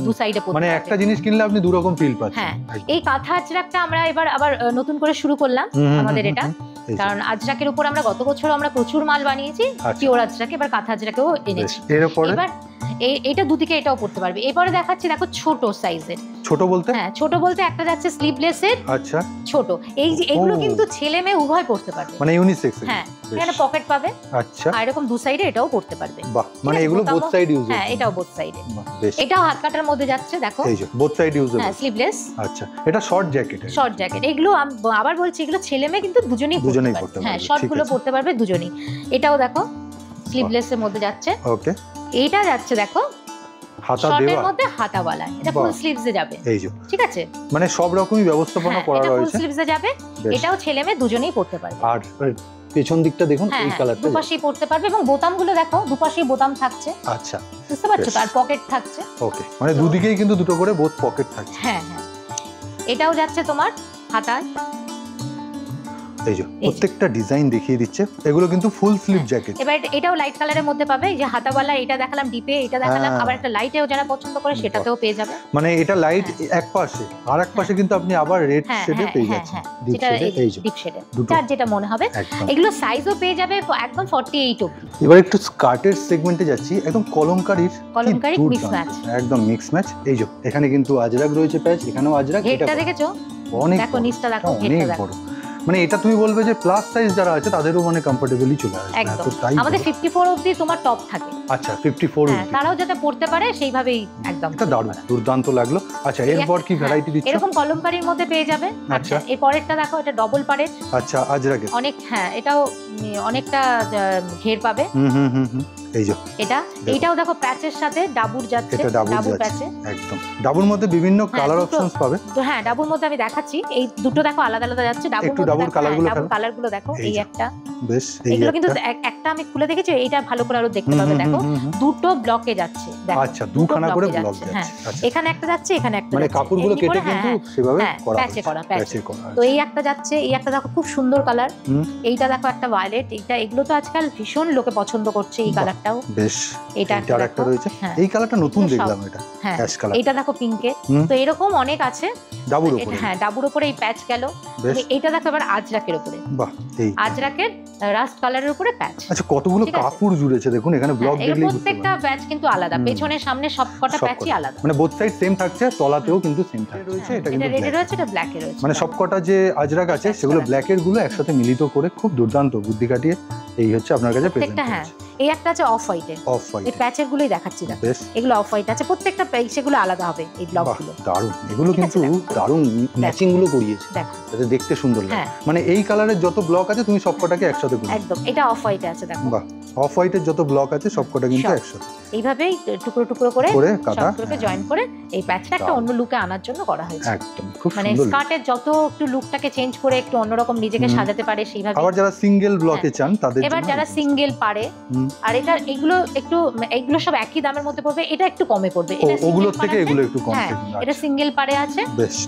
দু সাইডে পড়তে মানে একটা জিনিস কিনলে আপনি দু রকম ফিল পাচ্ছেন। হ্যাঁ, এই কাঁথা আজরাকটা আমরা এবার আবার নতুন করে শুরু করলাম আমাদের এটা, কারণ আজরাকের উপর আমরা গত বছর আমরা প্রচুর মাল বানিয়েছি পিওর আজরাক, এবার কাঁথা আজরাকেও এনেছি। এবার এইটা দুদিকে এটাও পড়তে পারবে। এবারে দেখাচ্ছি, দেখো ছোট সাইজের। ছোট বলতে? হ্যাঁ, ছোট বলতে একটা যাচ্ছে স্লিভলেসের। আচ্ছা, ছোট, এই যে এগুলো কিন্তু ছেলে মেয়ে উভয় পড়তে পারবে, মানে ইউনিসেক্স। হ্যাঁ, এখানে পকেট পাবে। আচ্ছা, আর এরকম দু সাইডে এটাও পড়তে পারবে। বাহ, মানে এগুলো বোথ সাইড ইউজ। হ্যাঁ, এটাও বোথ সাইডে। এটাও হাত কাটার মধ্যে যাচ্ছে, দেখো এই যে বোথ সাইড ইউজ। হ্যাঁ, স্লিভলেস। আচ্ছা, এটা শর্ট জ্যাকেট। শর্ট জ্যাকেট, এগুলো আবার বলছি, এগুলো ছেলে মেয়ে কিন্তু দুজনেই পড়তে পারবে। হ্যাঁ, শর্ট গুলো পড়তে পারবে দুজনেই। এটাও দেখো স্লিভলেসের মধ্যে যাচ্ছে। ওকে, এইটা যাচ্ছে দেখো হাতা দেওয়া, শর্টের মধ্যে হাতাওয়ালা, এটা ফুল স্লিভসে যাবে। এই যে, ঠিক আছে, মানে সব রকমই ব্যবস্থাপনা করা রয়েছে। ফুল স্লিভসে যাবে, এটাও ছেলে মেয়ে দুজনেই পড়তে পারবে। আর পেছন দিকটা দেখুন, এই কালারটা দুপাশেই পড়তে পারবে, এবং বোতামগুলো দেখো দুপাশেই বোতাম থাকছে। আচ্ছা, বুঝতে পারছো? তার পকেট থাকছে। ওকে, মানে দুদিকেই কিন্তু দুটো করে বোথ পকেট থাকছে। হ্যাঁ হ্যাঁ, এটাও যাচ্ছে তোমার হাতায়। এই যে প্রত্যেকটা ডিজাইন দেখিয়ে দিচ্ছে, এগুলো কিন্তু ফুল স্লিভ জ্যাকেট। এবার এটাও লাইট কালারের মধ্যে পাবে, এই যে হাতাওয়ালা, এটা দেখালাম ডিপে, এটা দেখালাম আবার একটা লাইটেও যারা পছন্দ করে সেটাতেও পেয়ে যাবে। মানে এটা লাইট এক পাশে, আর এক পাশে কিন্তু আপনি আবার রেড শেডে পেয়ে যাচ্ছেন, ডিপ শেডে। এই যে ডিপ শেডে, যার যেটা মনে হবে। এগুলো সাইজও পেয়ে যাবে একদম 48 অবধি। এবার একটু স্কার্টের সেগমেন্টে যাচ্ছি, একদম কলমকারী মিক্স ম্যাচ, একদম মিক্স ম্যাচ। এই যে এখানে কিন্তু আজরাক রয়েছে, প্যাচ এখানেও আজরাক। এটা দেখেছো? অনেক দেখো নিচটা দেখো, অনেক বড়। মানে এটা তুমি বলবে যে প্লাস সাইজ যারা আছে তাদেরও মানে কমফোর্টেবলি চলে আসবে। একদম, আমাদের 54 অবধি তোমার টপ থাকে। আচ্ছা, 54 অবধি, তারাও যাতে পড়তে পারে সেইভাবেই একদম। এটা দারুণ, দুর্দান্ত লাগলো। আচ্ছা, এরপর কি ভ্যারাইটি দিচ্ছ? এরকম কলমকারীর মধ্যে পেয়ে যাবে। আচ্ছা, এই পরেরটা দেখো, এটা ডবল পাড়ের। আচ্ছা, আজরাকের অনেক, হ্যাঁ, এটাও অনেকটা ঘের পাবে। এই যে এইটাও দেখো প্যাচের সাথে ডাবুর যাচ্ছে, ডাবুর প্যাচে একদম। ডাবুর মধ্যে বিভিন্ন কালার অপশনস পাবে। হ্যাঁ, ডাবুর মধ্যে আমি দেখাচ্ছি, এই দুটো দেখো আলাদা আলাদা যাচ্ছে। ডাবুর কালারগুলো দেখো, এই একটা, বেশ, এগুলো কিন্তু একটা আমি খুলে দেখেছি, এইটা ভালো করে আরো দেখতে পাবে। দেখো দুটো ব্লকে যাচ্ছে, দেখো। আচ্ছা, দুখানা করে ব্লক যাচ্ছে। হ্যাঁ, এখানে একটা যাচ্ছে, এখানে একটা মানে যাচ্ছে, কাপড়গুলো কেটে কিন্তু সেভাবে করা প্যাচে করা। তো এই একটা যাচ্ছে, এই একটা দেখো খুব সুন্দর কালার। এইটা দেখো একটা ভায়োলেট, এগুলো তো আজকাল ভীষণ লোকে পছন্দ করছে, এই কালারটাও বেশ। এটা একটা রয়েছে, এই কালারটা নতুন দেখলাম, এটা অ্যাশ কালার। এটা দেখো পিঙ্কে। তো এরকম অনেক আছে ডাবুর উপরে। হ্যাঁ, ডাবুর উপরে এই প্যাচ গেল। এইটা দেখো এবার আজরাকের উপরে। বাহ, এই আজরাকের রাস্ট কালারের উপরে প্যাচ। আচ্ছা, কতগুলো কাপড় জুড়েছে দেখুন, এখানে ব্লক দেখলেই প্রত্যেকটা প্যাচ কিন্তু আলাদা, পেছনে সামনে সবকটা প্যাচই আলাদা। মানে বোথ সাইড সেম থাকছে, তলাতেও কিন্তু সেম থাকছে। এটা কিন্তু রেড এর রয়েছে, এটা ব্ল্যাক এর রয়েছে। মানে সবকটা যে আজরাক আছে সেগুলো ব্ল্যাক এর গুলো একসাথে মিলিত করে খুব দুর্দান্ত বুদ্ধি কাটিয়ে এই হচ্ছে আপনার কাছে প্রেজেন্ট। হ্যাঁ, এই একটা আছে অফ হোয়াইটের, এই প্যাচের গুলোই দেখাচ্ছি, দেখো এগুলো অফ হোয়াইট আছে, প্রত্যেকটা সেগুলো আলাদা হবে এই ব্লকগুলো। দারুণ, এগুলো কিন্তু দারুণ ম্যাচিং গুলো করিয়েছে, দেখো যাতে দেখতে সুন্দর লাগে। মানে এই কালারের যত ব্লক আছে তুমি সবকটাকে একসাথে করে একদম। এটা অফ হোয়াইটে আছে, দেখো। বাহ, অফ হোয়াইটের যত ব্লক আছে সবকটা কিন্তু একসাথে এইভাবেই টুকরো টুকরো করে সবগুলোকে জয়েন করে এই প্যাচটা একটা অন্য লুকে আনার জন্য করা হয়েছে। একদম, খুব সুন্দর। মানে স্কার্টের যত একটু লুকটাকে চেঞ্জ করে একটু অন্যরকম নিজেকে সাজাতে পারে সেইভাবে। আবার যারা সিঙ্গেল ব্লকে চান তাদের জন্য, এবার যারা সিঙ্গেল পারে, আর এটা এগুলো সব একই দামের মধ্যে পড়বে, এটা একটু কমে পড়বে, এটা ওগুলোর থেকে এগুলো একটু কম। হ্যাঁ, এটা সিঙ্গেল পারে আছে,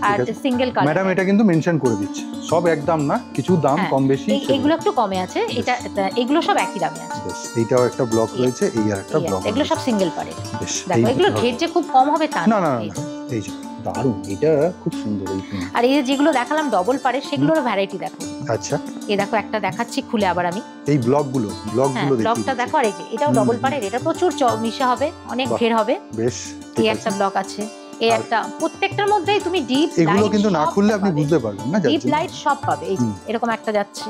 আর সিঙ্গেল কালার। ম্যাডাম এটা কিন্তু মেনশন করে দিচ্ছে, সব একদম না, কিছু দাম কম বেশি, এগুলো একটু কমে আছে, এটা এগুলো সব একই দামে আছে। এইটাও একটা ব্লক রয়েছে, এই আর একটা ব্লক, এগুলো সব সিঙ্গেল পারে। দেখো এগুলো ঘের যে খুব কম হবে তা না, না, এই যে দারুণ, এটা খুব সুন্দর। আর এই যেগুলো দেখালাম ডবল পারে সেগুলোর ভ্যারাইটি দেখো। আচ্ছা, এই দেখো একটা দেখাচ্ছি খুলে আবার আমি। এই ব্লকগুলো ব্লকটা দেখো, আর এই যে এটাও ডবল পারের, এটা প্রচুর মিশা হবে, অনেক ঘের হবে। বেশ, এই একটা ব্লক আছে, এই একটা, প্রত্যেকটার মধ্যেই তুমি ডিপ লাইট, এগুলো কিন্তু না খুললে আপনি বুঝতে পারবেন না, ডিপ লাইট সব পাবে। এই যে এরকম একটা যাচ্ছে,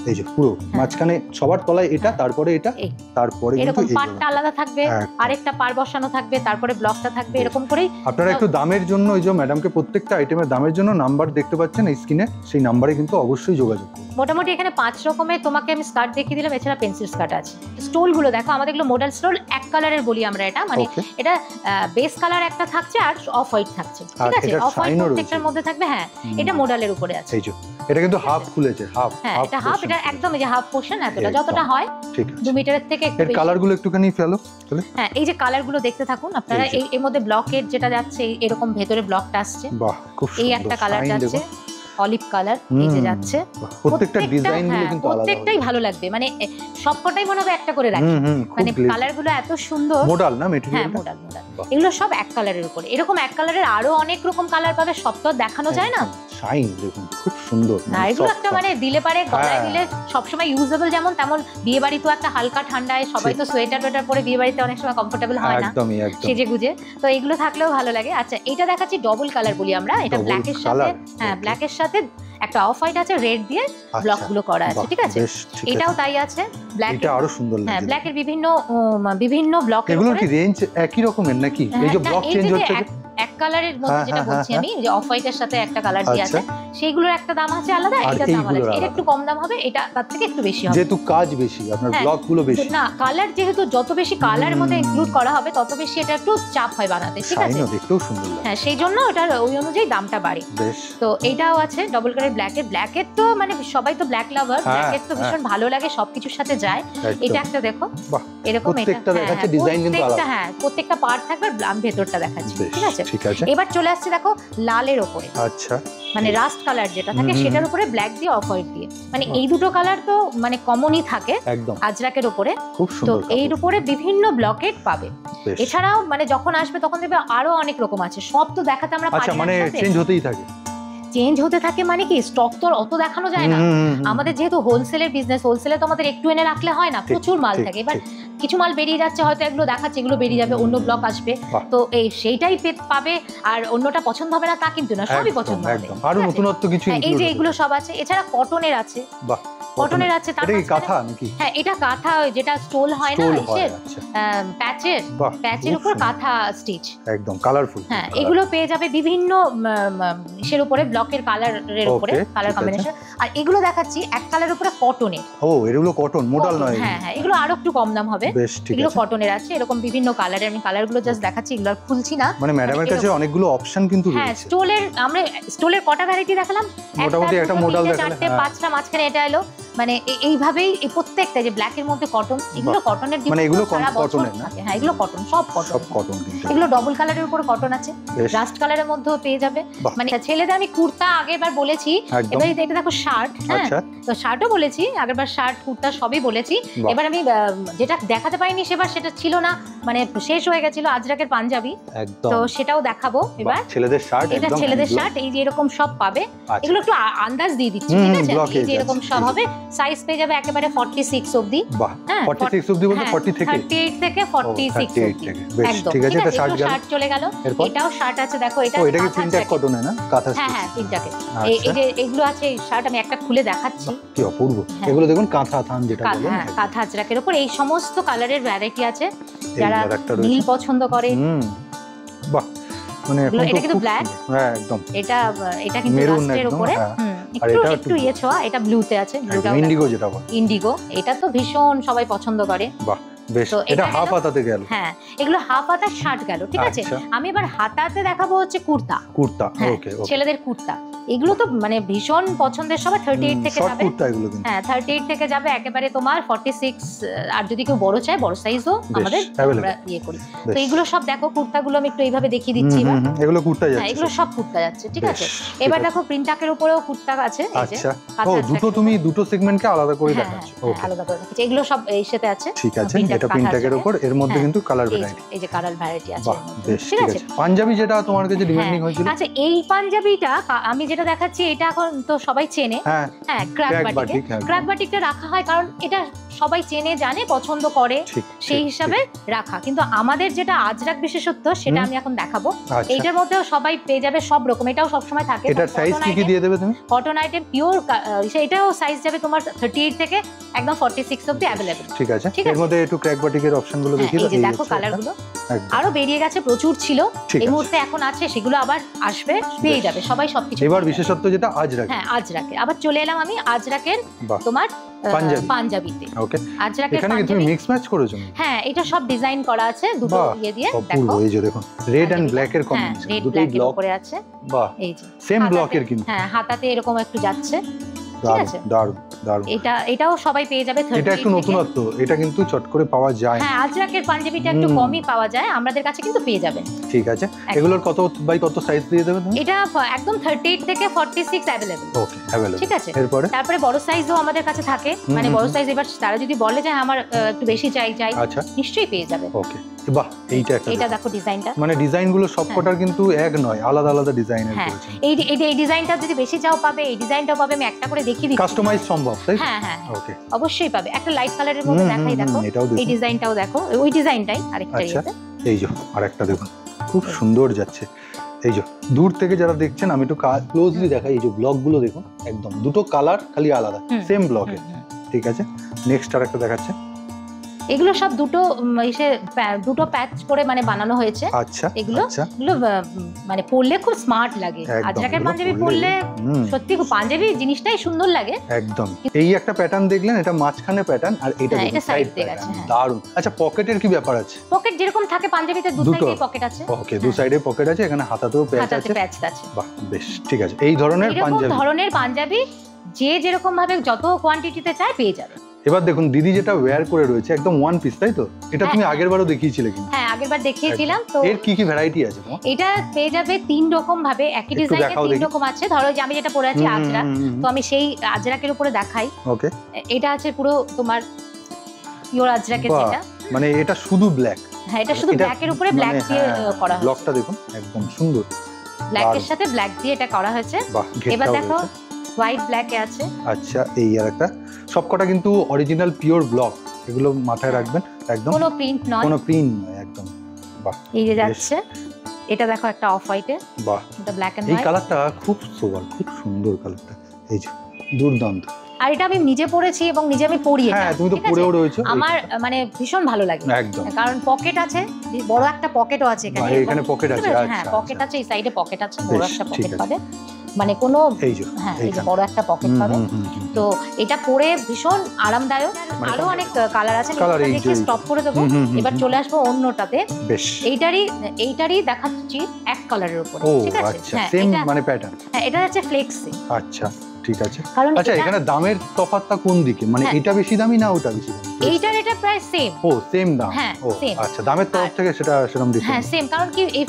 এই যে পুরো মাঝখানে সবার তলায় এটা, তারপরে এটা, তারপরে এরকম পার্টটা আলাদা থাকবে, আরেকটা পার বসানো থাকবে, তারপরে ব্লকটা থাকবে, এরকম করেই। আপনারা একটু দামের জন্য, এই যে ম্যাডামকে প্রত্যেকটা আইটেমের দামের জন্য নাম্বার দেখতে পাচ্ছেন এই স্ক্রিনে, সেই নাম্বারে কিন্তু অবশ্যই যোগাযোগ করুন। মোটামুটি এখানে 5 রকমের তোমাকে আমি স্কার্ট দেখিয়ে দিলাম, এছাড়া পেন্সিল স্কার্ট আছে। স্টোল গুলো দেখো, আমাদের এগুলো মডেল স্টোল, এক কালারের বলি আমরা এটা, মানে এটা বেস কালার একটা থাকছে আর অফ হোয়াইট থাকছে, ঠিক আছে? অফ হোয়াইট প্রত্যেকটার মধ্যে থাকবে। হ্যাঁ, এটা মডেলের উপরে আছে। এই যে এটা কিন্তু হাফ খুলেছে, হাফ। হ্যাঁ, এটা হাফ, এটা একদম এই যে হাফ পোরশন, এতটা যতটা হয়, ঠিক আছে। 2 মিটারের থেকে একটু এর কালারগুলো একটুখানি ফেলো তাহলে। হ্যাঁ, এই যে কালারগুলো দেখতে থাকুন আপনারা। এর মধ্যে ব্লকের যেটা যাচ্ছে, এরকম ভেতরে ব্লকটা আসছে। বাহ, খুব সুন্দর। এই একটা কালার যাচ্ছে, অলিভ কালার, এই যে যাচ্ছে। প্রত্যেকটা ডিজাইন গুলো কিন্তু আলাদা, প্রত্যেকটাই ভালো লাগবে, মানে সবকটাই মনে হবে একটা করে রাখি, মানে কালার গুলো এত সুন্দর। মডাল না মেটেরিয়াল? হ্যাঁ, মডাল। এগুলো সব এক কালারের উপরে। এরকম এক কালারের আরো অনেক রকম কালার পাবে, সব তো দেখানো যায় না। শাইন দেখুন, খুব সুন্দর। আর এগুলো একটা মানে দিলে পারে, গলায় দিলে সবসময় ইউজেবল, যেমন তেমন। বিয়ে বাড়ি তো একটা হালকা ঠান্ডায় সবাই তো সোয়েটার টোয়েটার পরে বিয়ে বাড়িতে অনেক সময় কমফোর্টেবল হয় না, সেজে গুজে, তো এগুলো থাকলেও ভালো লাগে। আচ্ছা, এটা দেখাচ্ছি ডবল কালার বলি আমরা, এটা ব্ল্যাকের সাথে, হ্যাঁ ব্ল্যাকের সাথে একটা অফ হোয়াইট আছে, রেড দিয়ে ব্লক গুলো করা আছে, ঠিক আছে? এটাও তাই আছে, ব্ল্যাক, এটা আরো সুন্দর লাগে। হ্যাঁ, ব্ল্যাকের বিভিন্ন ব্লক। এগুলো কি রেঞ্জ একই রকমের নাকি? এই যে ব্লক চেঞ্জ হচ্ছে, এক কালারের মধ্যে যেটা বলছি আমি, যে অফ হোয়াইটের সাথে একটা কালার দিয়ে আছে, সেইগুলোর একটা দাম আছে আলাদা, এটা দাম আলাদা। এটা একটু কম দাম হবে, এটা তার থেকে একটু বেশি হবে, যেহেতু কাজ বেশি, আপনার ব্লক গুলো বেশি। না, কালার যেহেতু যত বেশি কালারের মধ্যে ইনক্লুড করা হবে, তত বেশি এটা একটু চাপ হয় বানাতে, ঠিক আছে? দেখতেও সুন্দর লাগে। হ্যাঁ, সেই জন্য ওটার ওই অনুযায়ী দামটা বাড়ে। তো এইটাও আছে ডবল কালার ব্ল্যাকের। ব্ল্যাকের তো মানে সবাই তো ব্ল্যাক লাভার, ব্ল্যাকের তো ভীষণ ভালো লাগে, সবকিছুর সাথে যায়। এটা একটা দেখো, এরকম প্রত্যেকটা দেখাচ্ছে ডিজাইন কিন্তু আলাদা। হ্যাঁ, প্রত্যেকটা পার্ট থাকবে, আর ভেতরটা দেখাচ্ছি, ঠিক আছে? এবার চলে আসছে দেখো লালের উপরে। আচ্ছা, মানে রাস্ট কালার যেটা থাকে, সেটার উপরে ব্ল্যাক দিয়ে অফ হোয়াইট দিয়ে, মানে এই দুটো কালার তো মানে কমনই থাকে একদম আজরাকের উপরে। খুব সুন্দর। তো এর উপরে বিভিন্ন ব্লকেট পাবে। এছাড়াও মানে যখন আসবে তখন দেখবে আরো অনেক রকম আছে, সব তো দেখাতে আমরা পারি না। মানে চেঞ্জ হতেই থাকে, চেঞ্জ হতে থাকে, মানে কি স্টক তো অত দেখানো যায় না। আমাদের যেহেতু হোলসেলের বিজনেস, হোলসেলে তো আমাদের একটু এনে রাখলে হয় না, প্রচুর মাল থাকে। এবার কিছু মাল বেরিয়ে যাচ্ছে, হয়তো এগুলো দেখাচ্ছে, এগুলো বেরিয়ে যাবে, অন্য ব্লক আসবে, তো এই সেইটাই পাবে। আর অন্যটা পছন্দ হবে না তা কিন্তু না, সবই পছন্দ হবে। আরো নতুনত্ব কিছু, এই যে এগুলো সব আছে। এছাড়া কটনের আছে, কটনের আছে। এটা কি কাঁথা নাকি? হ্যাঁ, এটা কাঁথা, যেটা স্টোল হয় না, এসের প্যাচের উপর কাঁথা স্টিচ, একদম কালারফুল। হ্যাঁ, এগুলো পেয়ে যাবে বিভিন্ন ইসের উপরে, ব্লকের কালারের উপরে, কালার কম্বিনেশন। আর এগুলো দেখাচ্ছি এক কালারের উপরে কটনের। ও, এগুলো কটন মডেল নয়? হ্যাঁ হ্যাঁ, এগুলো আরো একটু কম দাম হবে। এগুলো কটনের আছে, এরকম বিভিন্ন কালারের। আমি কালারগুলো জাস্ট দেখাচ্ছি, এগুলো আর খুলছি না। মানে ম্যাডামের কাছে অনেকগুলো অপশন কিন্তু রয়েছে। হ্যাঁ, আমরা স্টোলের কটা ভ্যারাইটি দেখালাম, মোটামুটি একটা মডেল দেখালাম, 4টে 5টা, মাঝখানে এটা এলো। মানে এইভাবেই এই প্রত্যেকটা যে ব্ল্যাকের মধ্যে কটন, এগুলো কটনের, মানে এগুলো কটনের না? হ্যাঁ, এগুলো কটন, সব কটন। এগুলো ডবল কালারের উপর কটন আছে, রাস্ট কালারের মধ্যেও পেয়ে যাবে। মানে ছেলেদের আমি কুর্তা আগেরবার বলেছি, এবার এটা দেখো শার্ট। হ্যাঁ, তো শার্টও বলেছি আগেরবার, শার্ট কুর্তা সবই বলেছি। এবার আমি যেটা দেখাতে পারিনি সেবার, সেটা ছিল না, মানে শেষ হয়ে গেছিল, আজরাকের পাঞ্জাবি, তো সেটাও দেখাবো এবার। ছেলেদের শার্ট, এটা ছেলেদের শার্ট, এই যে এরকম সব পাবে। এগুলো একটু আন্দাজ দিয়ে দিচ্ছি, ঠিক আছে? এই যে এরকম সব হবে, সাইজ পেয়ে যাবে একেবারে 46 অবধি। হ্যাঁ, 46 অবধি বলতে 40 থেকে 38 থেকে 46 অবধি, একদম ঠিক আছে। এটা শার্ট চলে গেল। এটাও শার্ট আছে, দেখো এটা কি প্রিন্টেড কটনে না, কাঁথা? হ্যাঁ হ্যাঁ, প্রিন্টাকে। এই যে এগুলো আছে, এই শার্ট আমি একটা খুলে দেখাচ্ছি, কি অপূর্ব। এগুলো দেখুন কাঁথা থান যেটা বলে, হ্যাঁ, কাঁথা আজরাকের উপর এই সমস্ত কালারের ভ্যারাইটি আছে। যারা নীল পছন্দ করে, বাহ, মানে এটা কিন্তু ব্ল্যাক, হ্যাঁ একদম, এটা কিন্তু রাস্টের উপরে একটু ইয়ে ছোঁয়া। এটা ব্লুতে আছে, ব্লুটাও ইন্ডিগো যেটা বলে, ইন্ডিগো। এটা তো ভীষণ সবাই পছন্দ করে। বাহ, বেশ। এটা হাফ হাতাতে গেল। হ্যাঁ, এগুলো হাফ হাতার শার্ট গেল, ঠিক আছে? আমি এবার হাতাতে দেখাবো হচ্ছে কুর্তা। ওকে, ছেলেদের কুর্তা। এগুলো তো মানে ভীষণ পছন্দের, সবার 38 থেকে শর্ট যাবে। কুর্তা এগুলো কিন্তু হ্যাঁ 38 থেকে যাবে একেবারে তোমার 46, আর যদি কেউ বড় চায় বড় সাইজও আমাদের আমরা ইয়ে করি। তো এগুলো সব দেখো, কুর্তাগুলো আমি একটু এইভাবে দেখিয়ে দিচ্ছি এবার। এগুলো কুর্তা যাচ্ছে, হ্যাঁ এগুলো সব কুর্তা যাচ্ছে, ঠিক আছে। এবার দেখো প্রিন্টাকের উপরেও কুর্তা আছে, এই যে। আচ্ছা, ও দুটো তুমি দুটো সেগমেন্টকে আলাদা করে দেখাচ্ছ। ওকে, আলাদা করে দেখাচ্ছি। এগুলো সব এই সাথে আছে, ঠিক আছে। এটা প্রিন্টাকের উপর, এর মধ্যে কিন্তু কালার ভ্যারাইটি, এই যে কালার ভ্যারাইটি আছে। বাহ, বেশ, ঠিক আছে। পাঞ্জাবি যেটা তোমার কাছে ডিমান্ডিং হয়েছিল, আচ্ছা এই পাঞ্জাবিটা আমি যেটা দেখাচ্ছি এটা এখন তো সবাই চেনে। হ্যাঁ ক্র্যাক বাটিক, ক্র্যাক বাটিকটা রাখা হয় কারণ এটা সবাই চেনে জানে পছন্দ করে, সেই হিসাবে রাখা। কিন্তু আমাদের যেটা আজরাক বিশেষত্ব সেটা আমি এখন দেখাবো। এইটার মধ্যেও সবাই পেয়ে যাবে সব রকম, এটাও সব সময় থাকে। এটার সাইজ কি কি দিয়ে দেবে তুমি? কটন আইটেম পিওর, এটাও সাইজ যাবে তোমার 38 থেকে একদম 46 অবধি अवेलेबल। ঠিক আছে, এর মধ্যে একটু ক্র্যাক বাটিকের অপশনগুলো দেখিয়ে দাও। এই যে দেখো কালারগুলো আরো বেরিয়ে গেছে, প্রচুর ছিল এই মুহূর্তে, এখন আছে, সেগুলো আবার আসবে, পেয়ে যাবে সবাই সবকিছু। এবার বিশেষত্ব যেটা আজরাক, হ্যাঁ আজরাকে আবার চলে এলাম আমি আজরাকের তোমার পাঞ্জাবিতে। ওকে, আজরাকের এখানে কি তুমি মিক্স ম্যাচ করেছো? হ্যাঁ এটা সব ডিজাইন করা আছে দুটো ইয়ে দিয়ে, দেখো এই যে দেখো রেড এন্ড ব্ল্যাক এর কম্বিনেশন, রেড ব্ল্যাক এর উপরে আছে। বাহ, এই যে সেম ব্লকের কিন্তু, হ্যাঁ হাতাতে এরকম একটু যাচ্ছে, ঠিক আছে। দারুণ দারুণ। এটাও সবাই পেয়ে যাবে 38। এটা একটু নতুনত্ব, এটা কিন্তু চট করে পাওয়া যায় না। হ্যাঁ আজরাকের পাঞ্জাবিটা একটু কমই পাওয়া যায়, আমাদের কাছে কিন্তু পেয়ে যাবেন। ঠিক আছে, এগুলোর কত বাই কত সাইজ দিয়ে দেবে তুমি? এটা একদম 38 থেকে 46 अवेलेबल। ওকে, अवेलेबल, ঠিক আছে। তারপরে বড় সাইজও আমাদের কাছে থাকে, মানে বড় সাইজ এবার তারা যদি বলে যে আমার একটু বেশি চাই, আচ্ছা নিশ্চয়ই পেয়ে যাবে। ওকে, বাহ, এটা দেখো ডিজাইনটা, মানে ডিজাইনগুলো সবকটার কিন্তু এক নয়, আলাদা আলাদা ডিজাইনের করেছেন। এই ডিজাইনটা যদি বেশি চাও পাবে, এই ডিজাইনটাও পাবে, আমি একটা করে দেখিয়ে দিচ্ছি। কাস্টমাইজ সম্ভব, তাই? হ্যাঁ হ্যাঁ ওকে, অবশ্যই পাবে। একটা লাইট কালারের মধ্যে দেখাই, দেখো এই ডিজাইনটাও দেখো, ওই ডিজাইনটাই আরেকটা ইয়েতে। এই যে আরেকটা দেখুন, খুব সুন্দর যাচ্ছে। এই যে দূর থেকে যারা দেখছেন, আমি একটু ক্লোজলি দেখাই, এই যে ব্লকগুলো দেখুন, একদম দুটো কালার খালি আলাদা, সেম ব্লকে। ঠিক আছে, নেক্সট আরেকটা দেখাচ্ছে। এগুলো সব দুটো প্যাচ করে মানে বানানো হয়েছে। আচ্ছা, এগুলো মানে পরলে খুব স্মার্ট লাগে। আজরাকের পাঞ্জাবি পরলে সত্যি পাঞ্জাবি জিনিসটাই সুন্দর লাগে একদম। এই একটা প্যাটার্ন দেখলেন, এটা মাঝখানে প্যাটার্ন, আর এটা সাইড দিয়ে গেছে, দারুণ। আচ্ছা, পকেটের কি ব্যাপার আছে? পকেট যেরকম থাকে পাঞ্জাবিতে দু সাইডে পকেট আছে। ওকে, দু সাইডে পকেট আছে, এখানে হাতাতেও প্যাচ আছে। বাহ, বেশ, ঠিক আছে। এই ধরনের পাঞ্জাবি যে যেরকম ভাবে যত কোয়ান্টিটিতে চায় পেয়ে যাবে। এবার দেখুন দিদি যেটা ওয়্যার করে রয়েছে, একদম ওয়ান পিস, তাই তো? এটা তুমি আগেরবারও দেখিয়েছিলে কিন্তু। হ্যাঁ আগেরবার দেখিয়েছিলাম। তো এর কি কি ভ্যারাইটি আছে? এটা পেয়ে যাবে তিন রকম ভাবে, একই ডিজাইনের তিন রকম আছে। ধরো যে আমি যেটা পরে আছি আজরাক, তো আমি সেই আজরাকের উপরে দেখাই। ওকে, এটা আছে পুরো তোমার পিওর আজরাকের, যেটা মানে এটা শুধু ব্ল্যাক। হ্যাঁ এটা শুধু ব্ল্যাকের উপরে ব্ল্যাক দিয়ে করা হয়েছে। ব্লকটা দেখুন, একদম সুন্দর, ব্ল্যাকের সাথে ব্ল্যাক দিয়ে এটা করা হয়েছে। এবার দেখো হোয়াইট ব্ল্যাকে আছে। আচ্ছা, এই আর একটা, সবকটা কিন্তু অরিজিনাল পিওর ব্লক, এগুলো মাথায় রাখবেন, একদম কোনো প্রিন্ট নয়, একদম। বাহ, এই যে যাচ্ছে। এটা দেখো একটা অফ হোয়াইটে, বাহ, এটা ব্ল্যাক এন্ড এই হোয়াইট। কালারটা খুব সোবার, খুব সুন্দর কালারটা, এই যে দুর্দান্ত। আর এটা আমি নিজে পড়েছি এবং নিজে আমি পরি। হ্যাঁ তুমি তো পরেও রয়েছো। আমার মানে ভীষণ ভালো লাগে একদম, কারণ পকেট আছে, বড় একটা পকেটও আছে এখানে। এখানে পকেট আছে, হ্যাঁ পকেট আছে, এই সাইডে পকেট আছে, বড় একটা পকেট পাবে, মানে কোনো হ্যাঁ এই যে বড় একটা পকেট পাবে। তো এটা পরে ভীষণ আরামদায়ক। আরো অনেক কালার আছে, দেখে স্টপ করে দেবো। এবার চলে আসবো অন্যটাতে। এইটারই দেখাচ্ছি এক কালারের উপরে, ঠিক আছে? হ্যাঁ সেম মানে প্যাটার্ন। হ্যাঁ এটা হচ্ছে ফ্লেক্সি। আচ্ছা, ঠিক আছে। আচ্ছা, এখানে দামের তফাৎটা কোন দিকে? মানে এটা বেশি দামি না ওটা বেশি দামি? এটা প্রায় সেম। ও সেম দাম। হ্যাঁ সেম। আচ্ছা, দামের তরফ থেকে সেটা সেরকম ডিফারেন্স। হ্যাঁ সেম, কারণ কি এই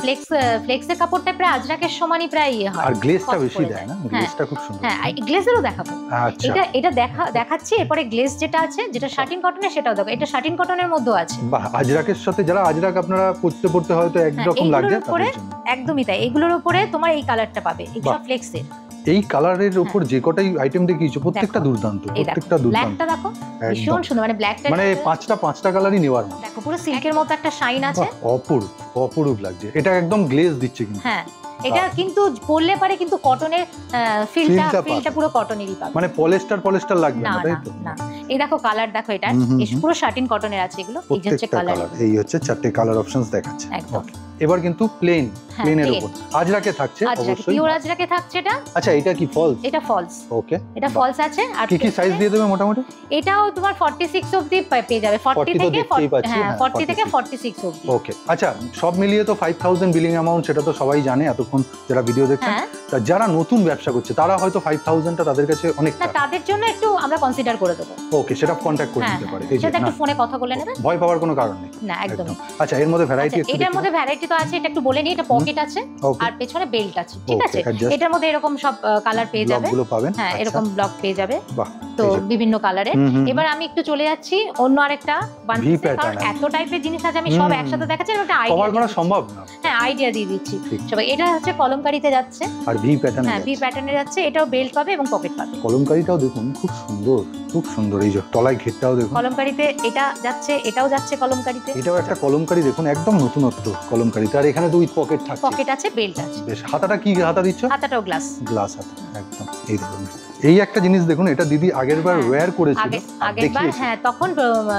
ফ্লেক্সের কাপড়টা প্রায় আজরাকের সমানই প্রায় ইয়ে হয়, আর গ্লেজটা বেশি দেয় না? গ্লেজটা খুব সুন্দর। হ্যাঁ গ্লেজেরও দেখাবো। আচ্ছা, এটা দেখাচ্ছি। এরপরে গ্লেজ যেটা আছে, যেটা শাটিন কটনের, সেটাও দেখো। এটা শাটিন কটনের মধ্যেও আছে। বাহ, আজরাকের সাথে যারা আজরাক আপনারা পড়তে হয়তো একরকম লাগছে, একদমই তাই। এগুলোর উপরে তোমার এই কালারটা পাবে, এইসব ফ্লেক্সের। এই কালারের উপর যে কটাই আইটেম দেখিয়েছো প্রত্যেকটা দুর্দান্ত, প্রত্যেকটা দুর্দান্ত। ব্ল্যাকটা দেখো ভীষণ সুন্দর, মানে ব্ল্যাকটা মানে পাঁচটা কালারই নেওয়ার মতো। দেখো পুরো সিল্কের মতো একটা শাইন আছে, অপরূপ লাগছে। এটা একদম গ্লেজ দিচ্ছে কিন্তু। হ্যাঁ এটা কিন্তু পরলে পারে কিন্তু কটনের ফিলটা পুরো কটনেরই পাবে, মানে পলিস্টার লাগবে না, তাই তো? না। এই দেখো কালার দেখো, এটা পুরো শাটিন কটনের আছে এগুলো। এই হচ্ছে কালার, এই হচ্ছে চারটে কালার অপশনস দেখাচ্ছে। একদম। এবার কিন্তু প্লেনের উপর আজরাকে থাকছে অবশ্যই, পিওর আজরাকে থাকছে এটা। আচ্ছা এটা কি ফলস? এটা ফলস। ওকে, এটা ফলস আছে। আর কি সাইজ দিয়ে দেবে মোটামুটি? এটাও তোমার 46 অবধি পেয়ে যাবে। 40 থেকে 40 থেকে 46 অবধি। ওকে, আচ্ছা সব মিলিয়ে তো 5000 বিলিং অ্যামাউন্ট, সেটা তো সবাই জানে এতক্ষণ যারা ভিডিও দেখছেন। তা যারা নতুন ব্যবসা করছে তারা হয়তো 5000টা তাদের কাছে অনেক, না তাদের জন্য একটু আমরা কনসিডার করে দেব। ওকে, সেটা কন্টাক্ট করে নিতে পারে। এই যে সেটা একটু ফোনে কথা বলে নেবে, ভয় পাওয়ার কোনো কারণ নেই। না একদম। আচ্ছা এর মধ্যে ভ্যারাইটি একটু, এটার মধ্যে ভ্যারাইটি তো আছে, এটা একটু বলে নি। এটা পকেট আছে আর পেছনে বেল্ট আছে, ঠিক আছে? এটার মধ্যে এরকম সব কালার পেয়ে যাবে, ব্লকগুলো পাবেন। হ্যাঁ এরকম ব্লক পেয়ে যাবে। বাহ, তো বিভিন্ন কালারের। এবার আমি একটু চলে যাচ্ছি অন্য আরেকটা ওয়ান পিস, কারণ এত টাইপের জিনিস আছে আমি সব একসাথে দেখাচ্ছি, একটা আইডিয়া কভার করা সম্ভব না। হ্যাঁ আইডিয়া দিয়ে দিচ্ছি সবাই। এটা হচ্ছে কলমকারিতে যাচ্ছে আর ভি প্যাটার্ন, হ্যাঁ ভি প্যাটার্নে যাচ্ছে। এটাও বেল্ট পাবে এবং পকেট পাবে। কলমকারিটাও দেখুন খুব সুন্দর, খুব সুন্দর। এই যে তলায় ঘেরটাও দেখুন কলমকারিতে এটা যাচ্ছে, এটাও যাচ্ছে কলমকারিতে। এটাও একটা কলমকারি দেখুন, একদম নতুনত্ব কলমকারিতে। আর এখানে তো উইথ পকেট থাকছে, পকেট আছে, বেল্ট আছে। বেশ। হাতাটা কি হাতা দিচ্ছ? হাতাটাও গ্লাস হাতা একদম। এই দেখুন, এই একটা জিনিস দেখুন, এটা দিদি আগেরবার ওয়্যার করেছিল, আগেরবার। হ্যাঁ তখন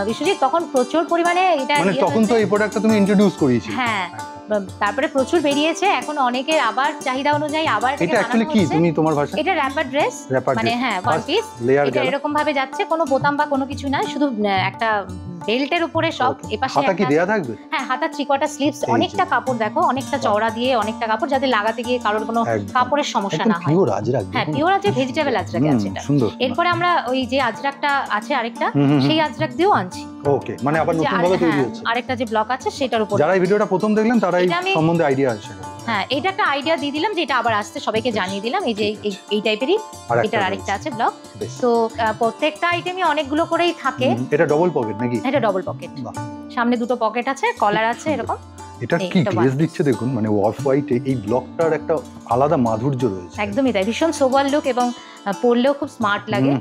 বিশ্বজিৎ তখন প্রচুর পরিমাণে এটা, মানে তখন তো এই প্রোডাক্টটা তুমি ইন্ট্রোডিউস করিয়েছিলে। হ্যাঁ তারপরে প্রচুর বেরিয়েছে, এখন অনেকের আবার চাহিদা অনুযায়ী আবার এটা অ্যাকচুয়ালি কি তুমি তোমার ভাষা? এটা র‍্যাপার ড্রেস, মানে হ্যাঁ ওয়ান পিস। এটা এরকম ভাবে যাচ্ছে, কোনো বোতাম বা কোনো কিছু না, শুধু একটা বেল্টের উপরে সব। এপাশে হাতা কি দেয়া থাকবে? হ্যাঁ হাতা 3/4 স্লিভস, অনেকটা কাপড় দেখো, অনেকটা চওড়া দিয়ে অনেকটা কাপড়, যাতে লাগাতে গিয়ে কারোর কোনো কাপড়ের সমস্যা না হয়। পিওর আজরাক, হ্যাঁ পিওর আছে, ভেজিটেবল আজরাক আছে এটা। সুন্দর। এরপরে আমরা ওই যে আজরাকটা আছে আরেকটা, সেই আজরাক দিয়েও আনছি। ওকে, মানে আবার নতুন ভাবে তৈরি হচ্ছে। আরেকটা যে ব্লক আছে সেটার উপর, যারা এই ভিডিওটা প্রথম দেখলেন তারা এই সম্বন্ধে আইডিয়া আছে। হ্যাঁ এটা একটা আইডিয়া দিয়ে দিলাম যে এটা আবার আসছে, সবাইকে জানিয়ে দিলাম। এই যে এই টাইপেরই এটার আরেকটা আছে ব্লক। তো প্রত্যেকটা আইটেমই অনেকগুলো করেই থাকে। এটা ডবল পকেট নাকি? এটা ডবল পকেট, সামনে দুটো পকেট আছে, কলার আছে এরকম। এটা কি গ্লেজ দিচ্ছে দেখুন, মানে অফ হোয়াইটে এই ব্লকটার একটা আলাদা মাধুর্য রয়েছে। একদমই তাই, ভীষণ সোবার লুক এবং পরলেও খুব স্মার্ট লাগে।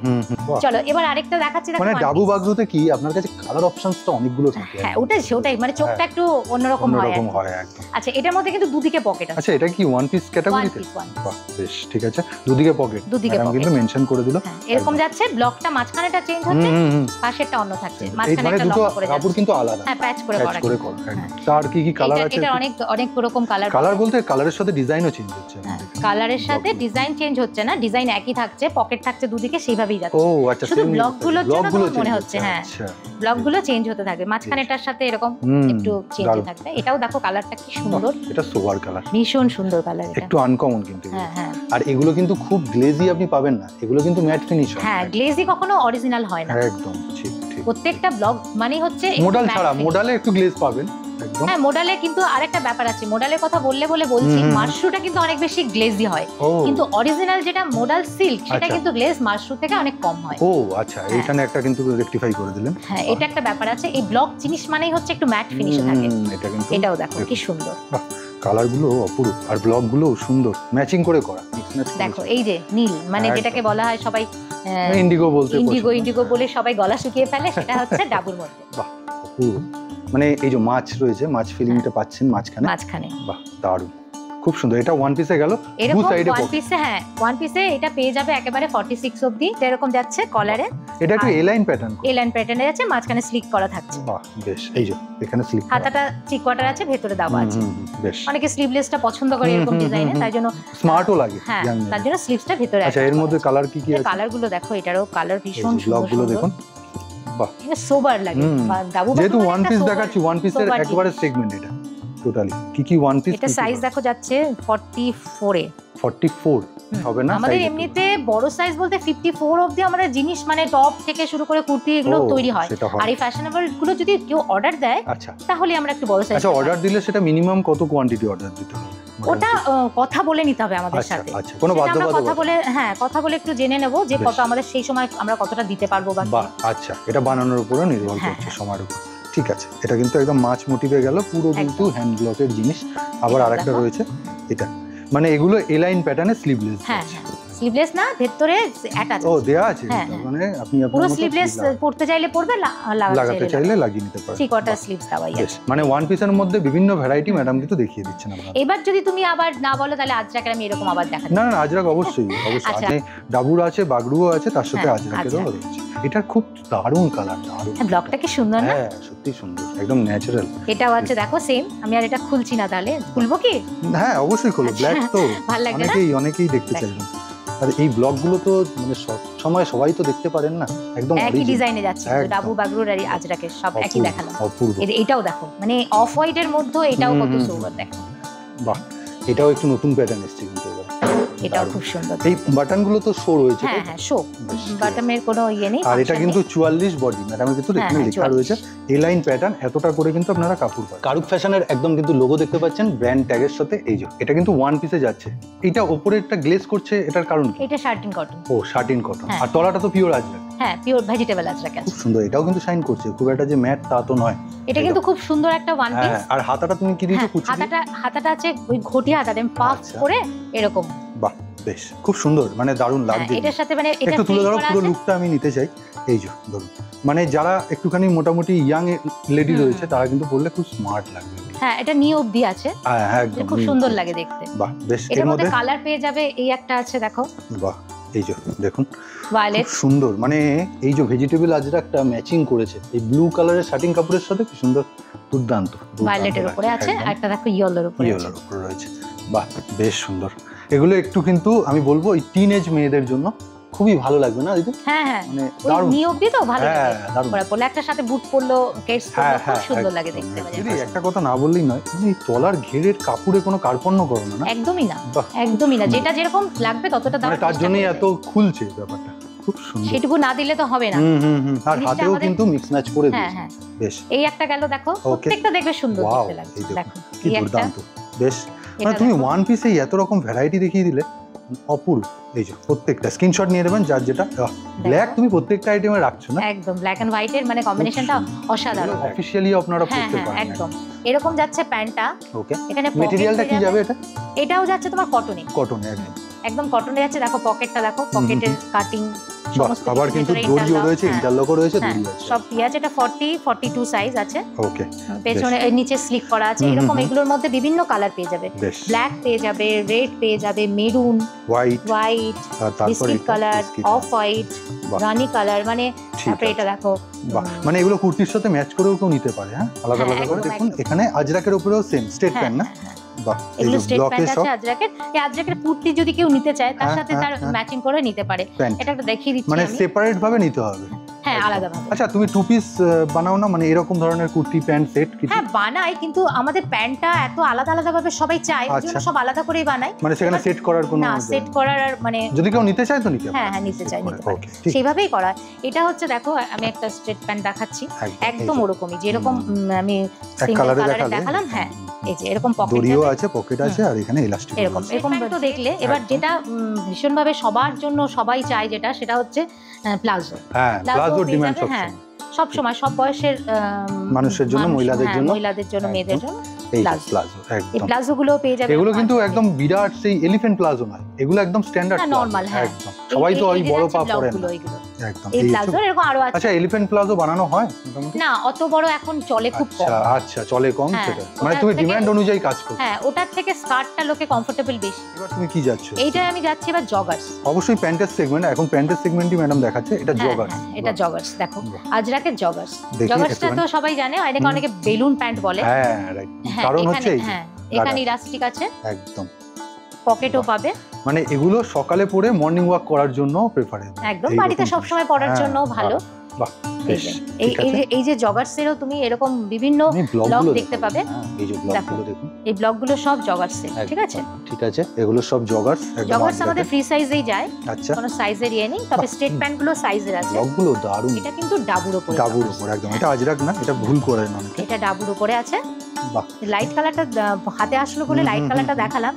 চলো এবার আরেকটা দেখাচ্ছি। মানে ডাবু বাগরুতে কি আপনার কাছে কালার অপশনস তো অনেকগুলো থাকে। হ্যাঁ ওটাই, মানে চোখটা একটু অন্যরকম হয় একদম। আচ্ছা এটার মধ্যে কিন্তু দুদিকে পকেট আছে। আচ্ছা এটা কি ওয়ান পিস ক্যাটাগরিতে? বাহ বেশ, ঠিক আছে। দুদিকে পকেট, আমি কিন্তু মেনশন করে দিলাম। এরকম যাচ্ছে, ব্লকটা মাঝখানেটা চেঞ্জ হচ্ছে, পাশেরটা অন্য থাকছে, মাঝখানেটা লক করে যাচ্ছে। কাপড় কিন্তু আলাদা, হ্যাঁ প্যাচ করে করা। তার কি কালার আছে? এটা অনেক রকম কালার। কালার বলতে কালারের সাথে ডিজাইনও চেঞ্জ হচ্ছে। কালারের সাথে ডিজাইন চেঞ্জ হচ্ছে না, ডিজাইন একই থাকছে, পকেট থাকছে দুদিকে, সেইভাবেই যাচ্ছে। ও আচ্ছা, শুধু ব্লকগুলোর জন্য মনে হচ্ছে। হ্যাঁ ব্লকগুলো চেঞ্জ হতে থাকবে, মাঝখানেটার সাথে এরকম একটু চেঞ্জ থাকবে। এটাও দেখো কালারটা কি সুন্দর, এটা সোবার কালার, ভীষণ সুন্দর কালার। এটা একটু আনকমন কিন্তু। হ্যাঁ আর এগুলো কিন্তু খুব গ্লেজি আপনি পাবেন না, এগুলো কিন্তু ম্যাট ফিনিশ হয়। হ্যাঁ গ্লেজি কখনো অরিজিনাল হয় না, একদম ঠিক। প্রত্যেকটা ব্লক মানে হচ্ছে মডেল ছাড়া, মডেলে একটু গ্লেজ পাবেন একদম। হ্যাঁ মোডালে কিন্তু আরেকটা ব্যাপার আছে, মোডালের কথা বলছি, মাশরুটা কিন্তু অনেক বেশি গ্লেজি হয়, কিন্তু অরিজিনাল যেটা মোডাল সিল্ক সেটা কিন্তু গ্লেজ মাশরু থেকে অনেক কম হয়। ও আচ্ছা, এখানে একটা কিন্তু রেকটিফাই করে দিলেন। হ্যাঁ এটা একটা ব্যাপার আছে। এই ব্লক জিনিস মানেই হচ্ছে একটু ম্যাট ফিনিশে থাকে। এটা কিন্তু, এটাও দেখো কি সুন্দর, কালার গুলো অপরূপ, আর ব্লক গুলো সুন্দর ম্যাচিং করে করা। দেখো এই যে নীল, মানে যেটাকে বলা হয় সবাই ইন্ডিগো বলতে, ইন্ডিগো বলে সবাই গলা শুকিয়ে ফেলে, সেটা হচ্ছে ডাবুর মধ্যে। বাহ অপূর্ব, মানে এই যে মাছ রয়েছে, মাছ ফিলিংটা পাচ্ছেন মাঝখানে। বাহ দারুণ, খুব সুন্দর। এটা ওয়ান পিসে গেল, দু সাইডে ওয়ান পিসে। হ্যাঁ ওয়ান পিসে এটা পেয়ে যাবে একেবারে 46 অবধি। এরকম যাচ্ছে কলারে, এটা একটু এ লাইন প্যাটার্নে যাচ্ছে, মাঝখানে স্লিক করা থাকছে। বাহ বেশ, এই যে এখানে স্লিক, হাতাটা 3/4 আছে, ভেতরে দেওয়া আছে। বেশ, অনেকে স্লিভলেসটা পছন্দ করে এরকম ডিজাইনে, তাই জন্য স্মার্টও লাগে। হ্যাঁ তার জন্য স্লিভসটা ভেতরে আছে। আচ্ছা এর মধ্যে কালার কি আছে? কালারগুলো দেখো, এটারও কালার ভীষণ সুন্দর। ব্লকগুলো দেখুন, বাহ এটা সোবার লাগে। যেহেতু ওয়ান পিস দেখাচ্ছি, ওয়ান পিসের একবারে সেগমেন্ট এটা টোটালি। কি ওয়ান পিস? এটা সাইজ দেখো যাচ্ছে 44 এ। 44 হবে না আমাদের এমনিতে বড় সাইজ বলতে 54 অবধি আমাদের জিনিস, মানে টপ থেকে শুরু করে কুর্তি এগুলো তৈরি হয়। আর এই ফ্যাশনেবল গুলো যদি কেউ অর্ডার দেয়, আচ্ছা তাহলে আমরা একটু বড় সাইজ। আচ্ছা অর্ডার দিলে সেটা মিনিমাম কত কোয়ান্টিটি অর্ডার দিতে হবে? ওটা কথা বলে নিতে হবে আমাদের সাথে। আচ্ছা কোনো বাধ্যবাধকতা? কথা বলে একটু জেনে নেব যে কত আমাদের সেই সময় আমরা কতটা দিতে পারবো বা। আচ্ছা এটা বানানোর উপরে নির্ভর করছে, সময়ের উপর। ঠিক আছে, এটা কিন্তু একদম মাছ মোটিভে গেল, পুরো কিন্তু হ্যান্ড ব্লকের জিনিস। আবার আরেকটা রয়েছে এটা, মানে এগুলো এ লাইন প্যাটার্নে স্লিভলেস। হ্যাঁ স্লিভলেস না, ভেতরে অ্যাটাচ। ও দেয়া আছে, মানে আপনি পুরো স্লিভলেস পড়তে চাইলে পড়বে, লাগাতে চাইলে লাগিয়ে নিতে পারেন। 3/4 স্লিভস দেওয়াই আছে। মানে ওয়ান পিসের মধ্যে বিভিন্ন ভ্যারাইটি ম্যাডাম কিন্তু দেখিয়ে দিচ্ছেন আপনারা। এবার যদি তুমি আবার না বলো তাহলে আজরাকের আমি এরকম আবার দেখাচ্ছি। না আজরাক অবশ্যই, ডাবুর আছে, বাগরুও আছে, তার সাথে আজরাকেরও রয়েছে। এটার খুব দারুণ কালার, দারুণ। হ্যাঁ, ব্লকটা কি সুন্দর না? হ্যাঁ সত্যি সুন্দর, একদম ন্যাচারাল। এটাও আছে দেখো সেম। আমি আর এটা খুলছি না, তাহলে খুলবো কি? হ্যাঁ অবশ্যই খোলো, ব্ল্যাক তো ভালো লাগে না? অনেকেই দেখতে চাইবেন। আর এই ব্লকগুলো তো মানে সব সময় সবাই তো দেখতে পারেন না, একদম একই original। ডিজাইনে যাচ্ছে একদম। ডাবু বাগরুর আর আজরাকের সব একই অপূর্ব, দেখালাম। অপূর্ব। এটাও দেখো, মানে অফ হোয়াইটের মধ্যে এটাও কত সুন্দর দেখো। বাহ, এটাও একটু নতুন প্যাটার্ন এসেছে কিন্তু এবার। এটাও খুব সুন্দর। এই বাটনগুলো তো শো রয়েছে, হ্যাঁ হ্যাঁ, শো বাটনের কোনো ইয়ে নেই। আর এটা কিন্তু 44 বডি, ম্যাডামের কিন্তু এখানে লেখা 44 রয়েছে এ লাইন প্যাটার্ন, এতটা করে কিন্তু আপনারা কাপড় পাবেন। কারুক ফ্যাশনের একদম কিন্তু লোগো দেখতে পাচ্ছেন ব্র্যান্ড ট্যাগের সাথে। এই যে এটা কিন্তু ওয়ান পিসে যাচ্ছে, এটা উপরে একটা গ্লেজ করছে, এটার কারণ কি? এটা শার্টিন কটন। ও শার্টিন কটন, হ্যাঁ। আর তলাটা তো পিওর আজরাক। হ্যাঁ, পিওর ভেজিটেবল আজরাক আছে। খুব সুন্দর, এটাও কিন্তু শাইন করছে, খুব একটা যে ম্যাট তা তো নয়। এটা কিন্তু খুব সুন্দর একটা ওয়ান পিস। হ্যাঁ, আর হাতাটা তুমি কি দিয়েছো? কুচি দিয়ে? হাতাটা আছে ওই ঘটি হাতাটা পাফ আচ্ছা। করে এরকম। বাহ, বেশ খুব সুন্দর, মানে দারুণ হ্যাঁ, লাগছে। এটার সাথে মানে এটা একটু তুলে ধরো, ফিল করা পুরো আছে। লুকটা আমি নিতে চাই। এই যে ধরুন, মানে যারা একটুখানি মোটামুটি ইয়াং লেডি রয়েছে তারা কিন্তু পরলে খুব স্মার্ট লাগবে। হ্যাঁ, এটা নিয়ে অবধি আছে, হ্যাঁ হ্যাঁ, একদম খুব সুন্দর লাগে দেখতে। বাহ, বেশ। এটার এর মধ্যে মধ্যে কালার পেয়ে যাবে, এই একটা আছে দেখো বাহ, এই যে দেখুন ভায়োলেট। খুব সুন্দর, মানে এই যে ভেজিটেবল আজরাকটা ম্যাচিং করেছে এই ব্লু কালারের শার্টিং কাপড়ের সাথে, কি সুন্দর, দুর্দান্ত। ভায়োলেটের উপরে আছে, আর একটা দেখো ইয়েলোর উপরে আছে। ইয়েলোর উপরে রয়েছে। বাহ, বেশ সুন্দর। এগুলো একটু কিন্তু আমি বলবো এই টিনেজ মেয়েদের জন্য খুবই ভালো লাগবে না দিদি? হ্যাঁ হ্যাঁ, মানে ওই দারুণ। নিয়ে অবধি তো ভালো হ্যাঁ, লাগে। দারুণ। পরে পরলে একটা সাথে বুট পরলো, কেটস হ্যাঁ পরলো, খুব হ্যাঁ, সুন্দর লাগে একদম, দেখতে। একদম। দিদি একটা কথা না বললেই নয়, মানে এই তলার ঘেরের কাপড়ে কোনো কার্পণ্য করো না। একদমই না, বাহ। একদমই না। যেটা যেরকম লাগবে ততটা দাম, মানে তার জন্যই এত খুলছে ব্যাপারটা, খুব সুন্দর। সেটুকু না দিলে তো হবে না। আর জিনিসটা হাতেও আমাদের- কিন্তু মিক্স ম্যাচ করে হ্যাঁ দিয়েছে। হ্যাঁ, বেশ, এই একটা গেল দেখো, প্রত্যেকটা দেখবে সুন্দর ওয়াও, দেখতে লাগছে। এই দেখুন, দেখো কি এই একটা, দুর্দান্ত। বেশ, মানে এটা তুমি দেখো। ওয়ান পিসেই এত রকম ভ্যারাইটি দেখিয়ে দিলে, অপূর্ব। এই যে প্রত্যেকটা স্ক্রিনশট নিয়ে নেবেন, যার যেটা ব্ল্যাক তুমি প্রত্যেকটা আইটেমে রাখছো না? একদম ব্ল্যাক এন্ড হোয়াইটের মানে কম্বিনেশনটা অসাধারণ। অফিশিয়ালি আপনারা হ্যাঁ করতে হ্যাঁ, পারেন। একদম এরকম যাচ্ছে প্যান্টটা। ওকে, এখানে মেটেরিয়ালটা কি যাবে এটা? এটাও যাচ্ছে তোমার কটনে, কটনে একদম। একদম কটনে যাচ্ছে। দেখো পকেটটা দেখো, পকেটের কাটিং বাহ, সমস্ত আবার কিছু কিন্তু ভেতরে দড়িও interlock, রয়েছে, হ্যাঁ, ইন্টারলকও রয়েছে, হ্যাঁ, দড়ি আছে। সব আছে। এটা 42 সাইজ আছে। ওকে, পেছনে এই নিচে স্লিক করা আছে। এরকম এগুলোর মধ্যে বিভিন্ন কালার পেয়ে যাবে। বেশ। ব্ল্যাক পেয়ে যাবে, রেড পেয়ে যাবে, মেরুন, হোয়াইট, হোয়াইট, আর তারপর বিস্কিট কালার, অফ হোয়াইট, বাহ। রানি কালার, মানে ঠিক তারপরে আছে। এটা দেখো। বাহ, মানে এগুলো কুর্তির সাথে ম্যাচ করেও কেউ নিতে পারে। হ্যাঁ, আলাদা হ্যাঁ, আলাদা করে একদম, দেখুন। একদম। এখানে আজরাকের উপরেও সেম স্ট্রেট হ্যাঁ, প্যান্ট না? হ্যাঁ, হ্যাঁ। বাহ, এই এগুলো যে স্ট্রেট ব্লকে প্যান্ট সব আছে আজরাকের। এই আজরাকের কুর্তি যদি কেউ নিতে চায় তার হ্যাঁ, সাথে হ্যাঁ, তার হ্যাঁ। ম্যাচিং করে নিতে পারে। প্যান্ট, এটা একটা দেখিয়ে দিচ্ছি মানে আমি। সেপারেট ভাবে নিতে হবে। হ্যাঁ, আলাদা ভাবে। আচ্ছা, তুমি টু পিস বানাও না, মানে এরকম ধরনের কুর্তি প্যান্ট সেট কিছু? হ্যাঁ বানাই, কিন্তু আমাদের প্যান্টটা এত আলাদা আলাদা ভাবে সবাই চায়, ওই জন্য আচ্ছা। সব আলাদা করেই বানাই। মানে সেখানে সেট করার কোনো না, সেট করার আর মানে যদি কেউ নিতে চায় তো নিতে হ্যাঁ পারে। হ্যাঁ, নিতে চাই, নিতে Okay, পারে, ঠিক। সেইভাবেই করা। এটা হচ্ছে দেখো, আমি একটা স্ট্রেট প্যান্ট দেখাচ্ছি, একদম এই যে, ওরকমই যেরকম আমি এক সিঙ্গেল কালারে কালারে দেখালে। দেখালাম। হ্যাঁ, এই যে এরকম পকেট দড়িও আছে, পকেট আছে, আর এখানে ইলাস্টিক এরকম এরকম তো দেখলে। এবার একদম। যেটা ভীষণভাবে সবার জন্য সবাই চায়, যেটা সেটা হচ্ছে প্লাজো। হ্যাঁ, প্লাজো পেয়ে ডিমান্ড যাবে, সব হ্যাঁ, সব সময় সব বয়সের মানুষের জন্য, মহিলাদের জন্য। মহিলাদের জন্য, মেয়েদের জন্য এই প্লাজো। প্লাজো এই একদম। প্লাজো গুলো পেয়ে যাবে। এগুলো কিন্তু একদম বিরাট সেই এলিফ্যান্ট প্লাজো নয়, এগুলো একদম স্ট্যান্ডার্ড হ্যাঁ, normal, হ্যাঁ। একদম। সবাই তো ওই বড় পা পরে না, এগুলো একদম। এই এই প্লাজো হচ্ছে- এরকম আরো আছে। আচ্ছা, এলিফ্যান্ট প্লাজো বানানো হয় মোটামুটি? না, অত বড় এখন চলে খুব কম। আচ্ছা আচ্ছা, চলে কম হ্যাঁ, সেটা, মানে ওটার তুমি থেকে- ডিমান্ড অনুযায়ী কাজ করো। হ্যাঁ, ওটার থেকে স্কার্টটা লোকে কমফোর্টেবল বেশি। এবার তুমি কি যাচ্ছ? এইটাই আমি যাচ্ছি এবার জগার্স। অবশ্যই প্যান্টের সেগমেন্ট, এখন প্যান্টের সেগমেন্টই ম্যাডাম দেখাচ্ছে, এটা জগার। এটা জগার্স দেখো, আজরাকের জগার্স। দেখি জগার্সটা তো একটুখানি। সবাই জানে, অনেকে অনেকে বেলুন প্যান্ট বলে। হ্যাঁ রাইট, হ্যাঁ, কারণ এখানে- হচ্ছে এই যে, হ্যাঁ, এখানে ইলাস্টিক আছে, একদম পকেটও পাবে। মানে এগুলো সকালে পরে মর্নিং ওয়াক করার জন্য প্রেফারেবল। একদম বাড়িতে সব সময় পরার জন্য ভালো। বাহ, এই বেশ, যে ঠিক আছে। এই যে জগার্সেরও তুমি এরকম বিভিন্ন আপনি ব্লগ ব্লগগুলো দেখতে পাবে। হ্যাঁ, এই যে ব্লগগুলো দেখুন। এই ব্লগগুলো সব জগার্সের, ঠিক আছে? ঠিক আছে, এগুলো সব জগার্স, একদম জগার্স আজরাকের। আমাদের ফ্রি সাইজেই যায়, আচ্ছা, কোনো সাইজের ইয়ে নেই, তবে স্ট্রেট প্যান্ট গুলো সাইজের আছে। ব্লগগুলো দারুণ। এটা কিন্তু ডাবুর উপরে, ডাবুর উপর একদম, এটা আজরাক না, এটা ভুল করে অনেকে। এটা ডাবুর উপরে আছে। বাহ, লাইট কালারটা হাতে আসলো বলে লাইট কালারটা দেখালাম,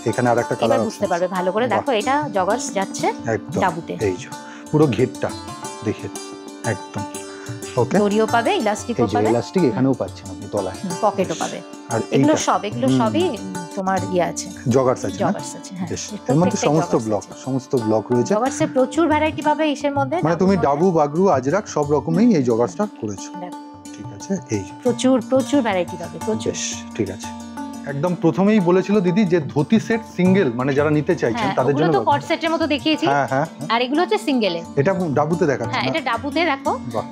এখানে আরেকটা এবার কালার বুঝতে পারবে ভালো করে। বাহ। দেখো এটা জগার্স যাচ্ছে একদম ডাবুতে। এই যে পুরো ঘেরটা দেখে একদম ওকে। দড়িও পাবে, ইলাস্টিকও এই যে পাবে, এলাস্টিক এখানেও পাচ্ছেন আপনি তলায়, পকেটও পাবে। আর এগুলো এইটা এগুলো সবই তোমার ইয়ে আছে, জগার্স আছে না? জগার্স আছে। হ্যাঁ, বেশ, এর মধ্যে সমস্ত ব্লক রয়েছে। জগার্সের প্রচুর ভ্যারাইটি পাবে ইসের মধ্যে। মানে তুমি ডাবুর ডাবু, বাগরু, আজরাক সব রকমেই এই জগার্সটা করেছো। দেখো, ঠিক আছে, এই যে প্রচুর প্রচুর ভ্যারাইটি পাবে, প্রচুর। বেশ, ঠিক আছে, একদম প্রথমেই বলেছিল দিদি যে ধুতি সেট সিঙ্গেল, মানে যারা নিতে চাইছেন তাদের জন্য। তো কট সেটের মতো দেখিয়েছি। হ্যাঁ। আর এগুলো হচ্ছে সিঙ্গেলে। এটা ডাবুতে দেখাচ্ছি। হ্যাঁ, এটা ডাবুতে দেখো। বাহ,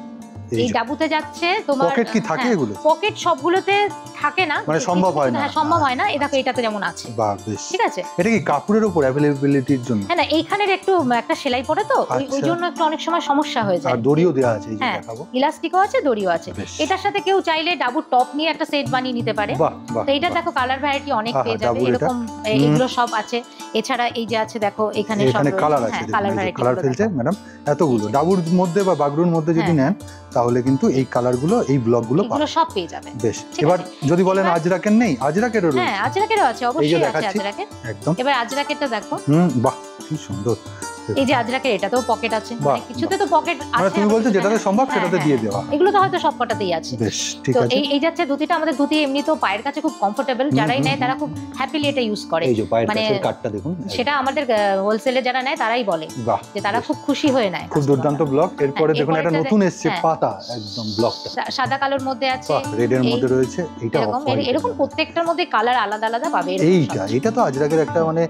এই ডাবুতে যাচ্ছে তোমার। পকেট কি থাকে এগুলো? পকেট সবগুলোতে থাকে না, মানে সম্ভব হয় না। হ্যাঁ, সম্ভব হয় না। এই দেখো এটাতে যেমন আছে। বাহ, বেশ। ঠিক আছে, এটা কি কাপড়ের উপর অ্যাভেলেবিলিটির জন্য? হ্যাঁ না, এইখানের একটু একটা সেলাই পড়ে তো ওই জন্য একটু অনেক সময় সমস্যা হয়ে যায়। আর দড়িও দেওয়া আছে, এই যে দেখাবো। ইলাস্টিকও আছে, দড়িও আছে। এটার সাথে কেউ চাইলে ডাবুর টপ নিয়ে একটা সেট বানিয়ে নিতে পারে। তো এটা দেখো কালার ভ্যারাইটি অনেক পেয়ে যাবে। এরকম এগুলো সব আছে। এছাড়া এই যে আছে দেখো এখানে সব কালার আছে। কালার ভ্যারাইটি, কালার ফেলছে ম্যাডাম এতগুলো। ডাবুর মধ্যে বা বাগরুর মধ্যে যদি নেন তাহলে কিন্তু এই কালারগুলো, এই ব্লকগুলো সব পেয়ে যাবে। বেশ, এবার যদি বলেন আজরাকের নেই, আজরাকেরও রয়েছে। হ্যাঁ, আজরাকেরও আছে, অবশ্যই আছে আজরাকের। একদম। এবার আজরাকেরটা দেখো। বাহ, কি সুন্দর। এই যে আজরাকের এটাতেও পকেট আছে, মানে কিছুতে তো পকেট আছে। মানে তুমি বলছো যেটাতে সম্ভব সেটাতে দিয়ে দেওয়া। এগুলো তো হয়তো সবকটাতেই আছে। বেশ, ঠিক তো আছে। এই যাচ্ছে ধুতিটা, আমাদের ধুতি এমনি তো পায়ের কাছে খুব কমফোর্টেবল, যারাই নেয় তারা খুব হ্যাপিলি এটা ইউজ করে। এই যে পায়ের কাছের কাটটা দেখুন, সেটা আমাদের হোলসেলে যারা নেয় তারাই বলে যে তারা খুব খুশি হয়ে নেয়। খুব দুর্দান্ত ব্লক। এরপরে দেখুন একটা নতুন এসেছে পাতা, একদম ব্লকটা সাদা কালোর মধ্যে আছে, রেড এর মধ্যে রয়েছে। এটা এরকম প্রত্যেকটার মধ্যে কালার আলাদা আলাদা পাবে। এটা তো আজরাকের একটা মানে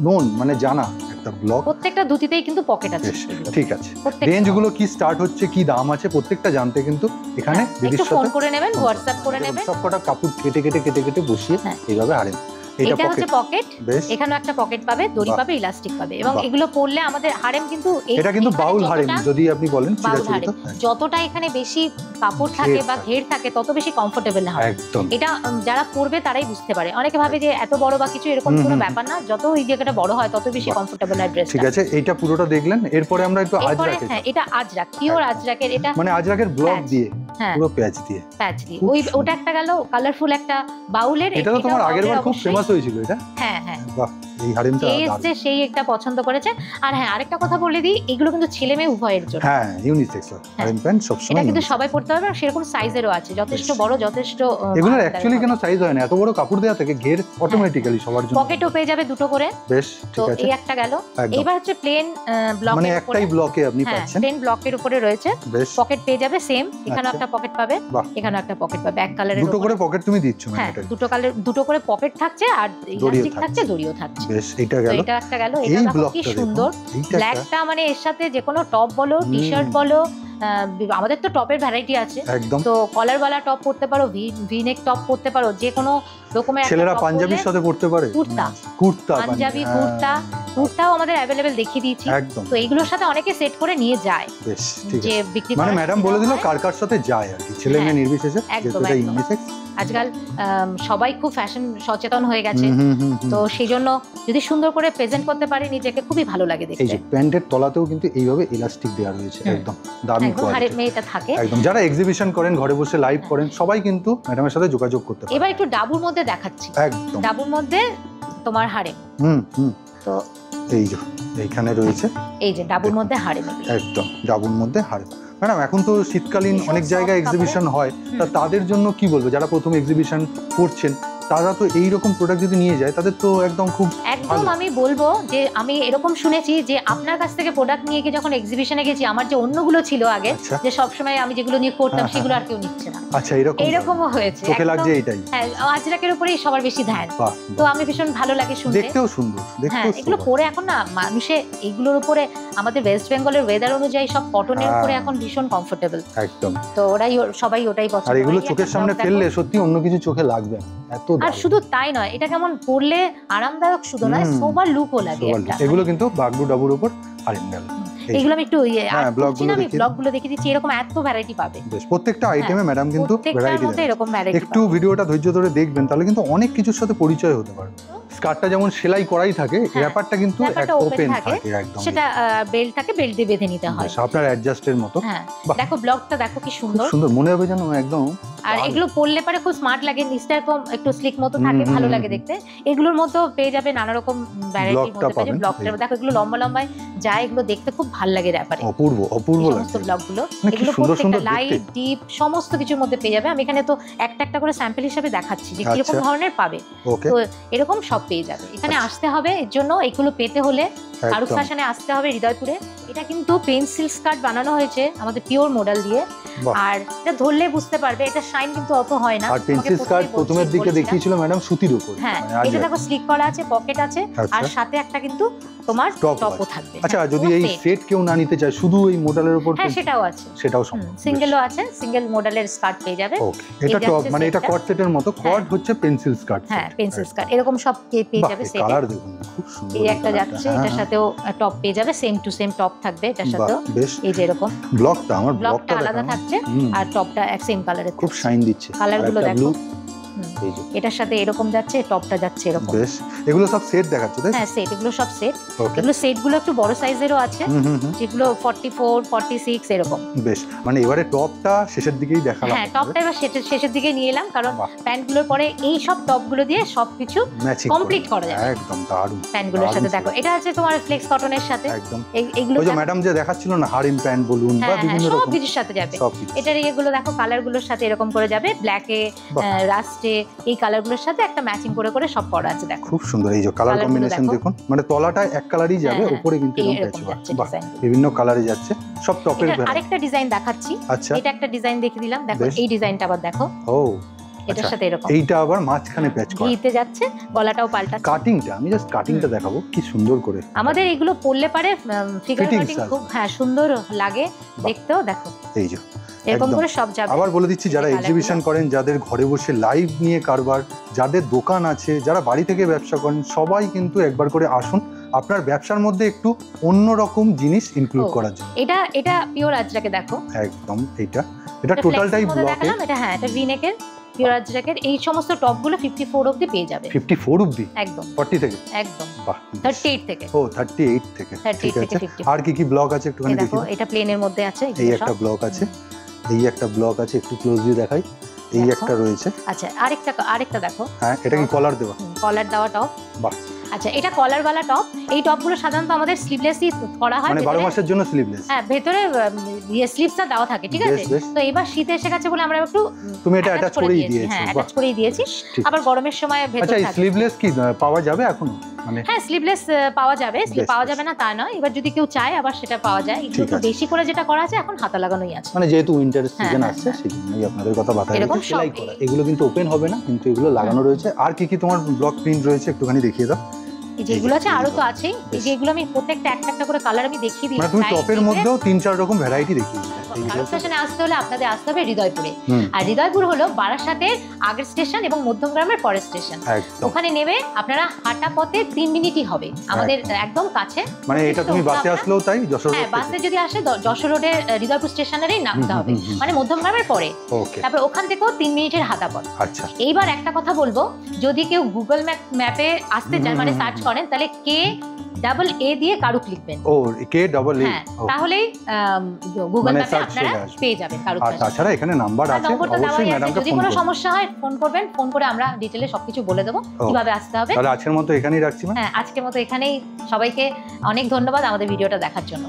নোন, মানে জানা একটা ব্লক। প্রত্যেকটা ধুতিতেই কিন্তু পকেট আছে। ঠিক আছে, রেঞ্জ গুলো কি স্টার্ট হচ্ছে, কি দাম আছে, প্রত্যেকটা জানতে কিন্তু এখানে দিদির সাথে ফোন করে নেবেন, হোয়াটসঅ্যাপ করে নেবেন। সবকটা কাপড় কেটে বসিয়ে এইভাবে হারেন। এটা হচ্ছে পকেট, এখানেও একটা পকেট পাবে, দড়ি পাবে, ইলাস্টিক পাবে। এবং এগুলো পরলে আমাদের হারেম কিন্তু এটা কিন্তু বাউল হারেম যদি আপনি বলেন। যতটা এখানে বেশি কাপড় থাকে বা ঘের থাকে তত বেশি কমফোর্টেবল হয়। এটা যারা পরবে তারাই বুঝতে পারে। অনেকে ভাবে যে এত বড় বা কিছু, এরকম কোনো ব্যাপার না। যত এই জায়গাটা বড় হয় তত বেশি কমফোর্টেবল হয় ড্রেসটা। ঠিক আছে, এইটা পুরোটা দেখলেন। এরপরে আমরা একটু আজরাকের। হ্যাঁ, এটা আজরাক, পিওর আজরাকের। এটা মানে আজরাকের ব্লক দিয়ে, পুরো প্যাচ দিয়ে। ওটা একটা গেল কালারফুল একটা বাউলের। এটা তো তোমার আগের বার খুব ফেমাস হয়েছিল এটা। হ্যাঁ। বাহ, এই হারেমটা এসে সেই একটা পছন্দ করেছে। আর হ্যাঁ, আরেকটা কথা বলে দিই, এগুলো কিন্তু ছেলে মেয়ে উভয়ের জন্য। হ্যাঁ, ইউনিসেক্স হারেম প্যান্ট সব সময়। এটা কিন্তু সবাই পড়তে পারবে, সেরকম সাইজেরও আছে, যথেষ্ট বড়, যথেষ্ট। এগুলোর অ্যাকচুয়ালি কেন সাইজ হয় না? এত বড় কাপড় দেওয়া থাকে, ঘের অটোমেটিক্যালি সবার জন্য। পকেটও পেয়ে যাবে দুটো করে। বেশ, ঠিক আছে। এই একটা গেল। এবার হচ্ছে প্লেন ব্লক, মানে একটাই ব্লকে আপনি পাচ্ছেন। প্লেন ব্লকের উপরে রয়েছে। পকেট পেয়ে যাবে সেম, এখানেও একটা পকেট পাবে, এখানেও একটা পকেট পাবে। এক কালারের দুটো করে পকেট তুমি দিচ্ছ? হ্যাঁ, দুটো করে পকেট থাকছে, আর ইলাস্টিক থাকছে, দড়িও থাকছে। বেশ, এটা গেল। এটা একটা গেল। এটা দেখো কি সুন্দর ব্ল্যাকটা, মানে এর সাথে যে কোনো টপ বলো, টি শার্ট বলো, আমাদের তো টপের ভ্যারাইটি আছে। তো কলারওয়ালা টপ পরতে পারো, ভি নেক টপ পরতে পারো, যে কোনো রকমের। ছেলেরা পাঞ্জাবির সাথে পরতে পারে, কুর্তা, পাঞ্জাবি, কুর্তাও আমাদের অ্যাভেলেবেল দেখিয়ে দিয়েছি। তো এইগুলোর সাথে অনেকে সেট করে নিয়ে যায়। বেশ, ঠিক যে আছে। বিক্রি মানে ম্যাডাম বলে দিল কার কার সাথে যায় আর কি, ছেলে মেয়ে নির্বিশেষে। একদম। আজকাল সবাই খুব ফ্যাশন সচেতন হয়ে গেছে, তো সেই জন্য যদি সুন্দর করে প্রেজেন্ট করতে পারি নিজেকে, খুবই ভালো লাগে দেখতে। এই যে প্যান্টের তলাতেও কিন্তু এইভাবে ইলাস্টিক দেওয়া রয়েছে, একদম দারুণ কোয়ালিটি। এটা থাকে একদম। যারা এক্সিবিশন করেন, ঘরে বসে লাইভ করেন, সবাই কিন্তু ম্যাডামের সাথে যোগাযোগ করতে পারে। এবার একটু ডাবুর মধ্যে দেখাচ্ছি। একদম, ডাবুর মধ্যে তোমার হারেম। তো এই যে এইখানে রয়েছে, এই যে ডাবুর মধ্যে হারেম, একদম ডাবুর মধ্যে হারেম। ম্যাডাম, এখন তো শীতকালীন অনেক জায়গায় এক্সিবিশন হয়, তা তাদের জন্য কি বলবো? যারা প্রথম এক্সিবিশন করছেন, তারা তো এইরকম প্রোডাক্ট যদি নিয়ে যায় তাদের তো একদম খুব একদম। আমি বলবো যে আমি এরকম শুনেছি যে আপনার কাছ থেকে প্রোডাক্ট নিয়ে গিয়ে যখন এক্সিবিশনে গেছি, আমার যে অন্যগুলো ছিল আগে, যে সবসময় আমি যেগুলো নিয়ে করতাম সেগুলো আর কেউ নিচ্ছে না। আচ্ছা, এরকমও হয়েছে। চোখে লাগছে এইটাই। হ্যাঁ, আজরাকের উপরেই সবার বেশি ধ্যান। তো আমি ভীষণ ভালো লাগে শুনতে। দেখতেও সুন্দর, হ্যাঁ, এগুলো পরে এখন না মানুষে এগুলোর উপরে, আমাদের ওয়েস্ট বেঙ্গলের ওয়েদার অনুযায়ী সব কটনের উপরে এখন ভীষণ কমফোর্টেবল। একদম। তো সবাই ওটাই পছন্দ করে। আর এগুলো চোখের সামনে ফেললে সত্যি অন্য কিছু চোখে লাগবে এত। আর শুধু তাই নয়, এটা কেমন পরলে আরামদায়ক শুধু নয়, সোবার লুকও লাগে। এগুলো কিন্তু বাগডু ডাবুর উপর হারেম গেল। এগুলো আমি একটু ব্লগগুলো দেখিয়ে দিচ্ছি, এরকম এত ভ্যারাইটি পাবে। বেশ, প্রত্যেকটা আইটেমে ম্যাডাম কিন্তু ভ্যারাইটি দেয়। এরকম ভ্যারাইটি একটু ভিডিওটা ধৈর্য ধরে দেখবেন, তাহলে কিন্তু অনেক কিছুর সাথে পরিচয় হতে পারবে। স্কার্টটা যেমন সেলাই করাই থাকে, ব্যাপারটা কিন্তু ওপেন থাকে, একদম। সেটা বেল্ট থাকে, বেল্ট দিয়ে বেঁধে নিতে হয় আপনার অ্যাডজাস্টের মতো। হ্যাঁ, দেখো ব্লগটা দেখো কি সুন্দর সুন্দর, মনে হবে যেন একদম। আর এগুলো পরলে পরে খুব স্মার্ট লাগে, নিচটা এরকম একটু স্লিক মতো থাকে, ভালো লাগে দেখতে। এগুলোর মধ্যেও পেয়ে যাবে নানা রকম ভ্যারাইটির মধ্যে পেয়ে যাবে। ব্লগটা দেখো, এগুলো লম্বা লম্বায় যায়, এগুলো দেখতে খুব ভালো লাগে ব্যাপারে। অপূর্ব অপূর্ব সমস্ত ব্লগগুলো, এগুলো প্রত্যেকটা লাইট ডিপ সমস্ত কিছুর মধ্যে পেয়ে যাবে। আমি এখানে তো একটা একটা করে স্যাম্পল হিসেবে দেখাচ্ছি যে কিরকম ধরনের পাবে। তো এরকম সব পেয়ে যাবে। এখানে আসতে হবে, এর জন্য এগুলো পেতে হলে কারুক ফ্যাশনে আসতে হবে হৃদয়পুরে। এটা কিন্তু পেন্সিল স্কার্ট বানানো হয়েছে আমাদের পিওর মডেল দিয়ে। বাহ। আর এটা ধরলে বুঝতে পারবে এটা শাইন কিন্তু অত হয় না। আর পেন্সিল স্কার্ট প্রথমের দিকে দেখিয়েছিল ম্যাডাম সুতির উপর। হ্যাঁ, মানে এটা দেখো স্লিক করা আছে, পকেট আছে, আচ্ছা। আর সাথে একটা কিন্তু তোমার টপও থাকবে। আচ্ছা, হ্যাঁ, যদি পুরো এই set। সেট কেউ না নিতে চায়, শুধু এই মডেলের উপর হ্যাঁ সেটাও আছে, সেটাও সম্ভব। সিঙ্গেলও আছে, সিঙ্গেল মডেলের স্কার্ট পেয়ে যাবে। ওকে, এটা এই টপ যাচ্ছে মানে এটা সেটটা। কট সেটের মতো, কট হচ্ছে পেন্সিল স্কার্ট। হ্যাঁ পেন্সিল স্কার্ট এরকম সব পেয়ে যাবে সেটে। কালার দেখুন খুব সুন্দর। এই একটা যাচ্ছে, এটার সাথেও টপ পেয়ে যাবে, সেম টু সেম টপ থাকবে এটার সাথেও। বেশ, এই যে এরকম ব্লকটা আমার ব্লকটা আলাদা থাকছে, আর টপটা এক সেম কালারের। খুব শাইন দিচ্ছে, কালারগুলো দেখো। এই যে এটার সাথে এরকম যাচ্ছে, টপটা যাচ্ছে এরকম। বেশ, এগুলো সব সেট দেখাচ্ছ তাই? হ্যাঁ সেট, এগুলো সব সেট। ওকে, এগুলো সেটগুলো একটু বড় সাইজেরও আছে, যেগুলো 44, 46 এরকম। বেশ, মানে এবারে টপটা শেষের দিকেই দেখালাম। হ্যাঁ টপটা এবার শেষের দিকে নিয়ে এলাম, কারণ বাহ। প্যান্টগুলোর পরে এই সব টপগুলো দিয়ে সবকিছু ম্যাচিং কমপ্লিট করা যাবে একদম দারুণ। প্যান্টগুলোর সাথে। দেখো এটা আছে তোমার ফ্লেক্স কটনের সাথে, একদম এইগুলো ওই যে ম্যাডাম যে দেখাচ্ছিল না, হারিম প্যান্ট বলুন বা বিভিন্ন সব রকম কিছুর সাথে যাবে। সব কিছু। এটার এগুলো দেখো কালারগুলোর সাথে এরকম করে যাবে, ব্ল্যাকে, বাহ। রাস্টে, এই কালারগুলোর সাথে একটা ম্যাচিং করে করে সব করা আছে। দেখো খুব সুন্দর, এই যে কালার কালারগুলো কম্বিনেশন দেখো। দেখুন, মানে তলাটা এক কালারই যাবে, হ্যাঁ, উপরে কিন্তু এরকম এরকম প্যাচ। যাচ্ছে বাহ, ডিজাইন। বিভিন্ন কালারে যাচ্ছে, সব টপের এটার ভ্যারাইটি। আরেকটা ডিজাইন দেখাচ্ছি, আচ্ছা, এটা একটা ডিজাইন দেখিয়ে দিলাম। দেখো বেশ। এই ডিজাইনটা আবার দেখো, ও এটার আচ্ছা, সাথে এরকম এইটা আবার মাঝখানে প্যাচ করা। ভিতে যাচ্ছে, গলাটাও পাল্টাচ্ছে। কাটিংটা আমি জাস্ট কাটিংটা দেখাবো কি সুন্দর করে। আমাদের এগুলো পরলে পারে ফিগার Fittings কাটিং আছে। খুব সুন্দর লাগে দেখতেও। দেখো এই যে এরকম একদম। করে সব যাবে। আবার বলে দিচ্ছি, যারা এই এক্সিবিশন করেন, যাদের ঘরে বসে লাইভ নিয়ে কারবার, যাদের দোকান আছে, যারা বাড়ি থেকে ব্যবসা করেন, সবাই কিন্তু একবার করে আসুন আপনার ব্যবসার মধ্যে একটু অন্যরকম জিনিস ইনক্লুড করার জন্য। এটা পিওর আজরাকে দেখো, একদম এটা টোটালটাই ব্লকে। দেখালাম এটা। হ্যাঁ এটা ভিনেকের পিওর আজরাকের। এই সমস্ত টপগুলো 54 অবধি পেয়ে যাবে। 54 অবধি? একদম 40 থেকে? একদম বাহ, 38 থেকে। ও 38 থেকে, 38 ঠিক আছে। থেকে 54। আর কি কি ব্লক আছে একটুখানি দেখো দেখি। এটা প্লেনের মধ্যে আছে, এই একটা ব্লক আছে, এই একটা ব্লক আছে, একটু ক্লোজলি দেখাই। এই দেখো। একটা রয়েছে। আচ্ছা আরেকটা দেখো। হ্যাঁ, এটা কি কলার দেওয়া? কলার দেওয়া টপ। বাহ। আচ্ছা এটা কলারওয়ালা টপ। এই টপগুলো সাধারণত আমাদের স্লিভলেসই করা হয়, মানে 12 ভেতরে- মাসের জন্য স্লিভলেস। হ্যাঁ ভেতরে স্লিভসটা দেওয়া থাকে, ঠিক আছে। বেশ, বেশ। তো এবার শীত এসে গেছে বলে আমরা একটু তুমি এটা attach অ্যাটাচ করেই দিয়েছি। দিয়েছো। হ্যাঁ বাহ, অ্যাটাচ করেই দিয়েছি। ঠিক আবার আছে। গরমের সময় আচ্ছা, ভেতরে এই থাকে। স্লিভলেস কি পাওয়া যাবে এখন? মানে হ্যাঁ স্লিভলেস পাওয়া যাবে, বেশ, পাওয়া বেশ। যাবে না তা নয়। এবার যদি কেউ চায় আবার সেটা পাওয়া যায়। ঠিক একটু আছে। বেশি করে যেটা করা আছে এখন হাতা লাগানোই আছে। মানে যেহেতু উইন্টার হ্যাঁ, সিজন হ্যাঁ, আসছে, সেই জন্যই আপনাদের কথা মাথায় এরকম রেখে সেলাই সব করা। এগুলো কিন্তু ওপেন হবে না, কিন্তু এগুলো লাগানো রয়েছে। আর কি কি তোমার ব্লক প্রিন্ট রয়েছে একটুখানি দেখিয়ে দাও। এই যেগুলো আছে আরো তো এইগুলো। আছেই। এই বেশ। যে এগুলো আমি প্রত্যেকটা একটা করে কালার আমি দেখিয়ে দিলাম। মানে তুমি Light টপের দিয়ে। মধ্যেও 3-4 রকম ভ্যারাইটি দেখিয়ে দিলে। ভারত ফ্যাশনে আসতে হলে আপনাদের আসতে হবে হৃদয়পুরে। হুম, আর হৃদয়পুর হলো বারাসাতের আগের স্টেশন এবং মধ্যমগ্রামের পরের স্টেশন। একদম। ওখানে নেমে আপনারা হাঁটা পথে 3 মিনিটই হবে, আমাদের একদম কাছে। মানে এটা তুমি বাসে আসলেও তাই, যশোর হ্যাঁ রোড বাসে থেকে? যদি আসে যশোর রোডের হৃদয়পুর স্টেশনেরই নামতে হবে, মানে মধ্যমগ্রামের পরে। ওকে, তারপর ওখান থেকেও 3 মিনিটের হাঁটা পথ। আচ্ছা। এইবার একটা কথা বলবো, যদি কেউ গুগল ম্যাপে আসতে চান, মানে সার্চ করেন, তাহলে KAA দিয়ে কারুক লিখবেন। ও KAA। হ্যাঁ তাহলেই গুগল মানে ম্যাপে search আপনারা চলে আসবে। পেয়ে যাবেন কারুক। আর তাছাড়া এখানে নাম্বার আছে, নম্বরটা অবশ্যই দেওয়াই আছে, ম্যাডামকে যদি ফোন কোনো করুন। সমস্যা হয় ফোন করবেন, ফোন করে আমরা ডিটেলে সবকিছু বলে দেবো কিভাবে আসতে হবে। তাহলে আজকের মতো এখানেই রাখছি ম্যাম। হ্যাঁ আজকের মতো এখানেই। সবাইকে অনেক ধন্যবাদ আমাদের ভিডিওটা দেখার জন্য।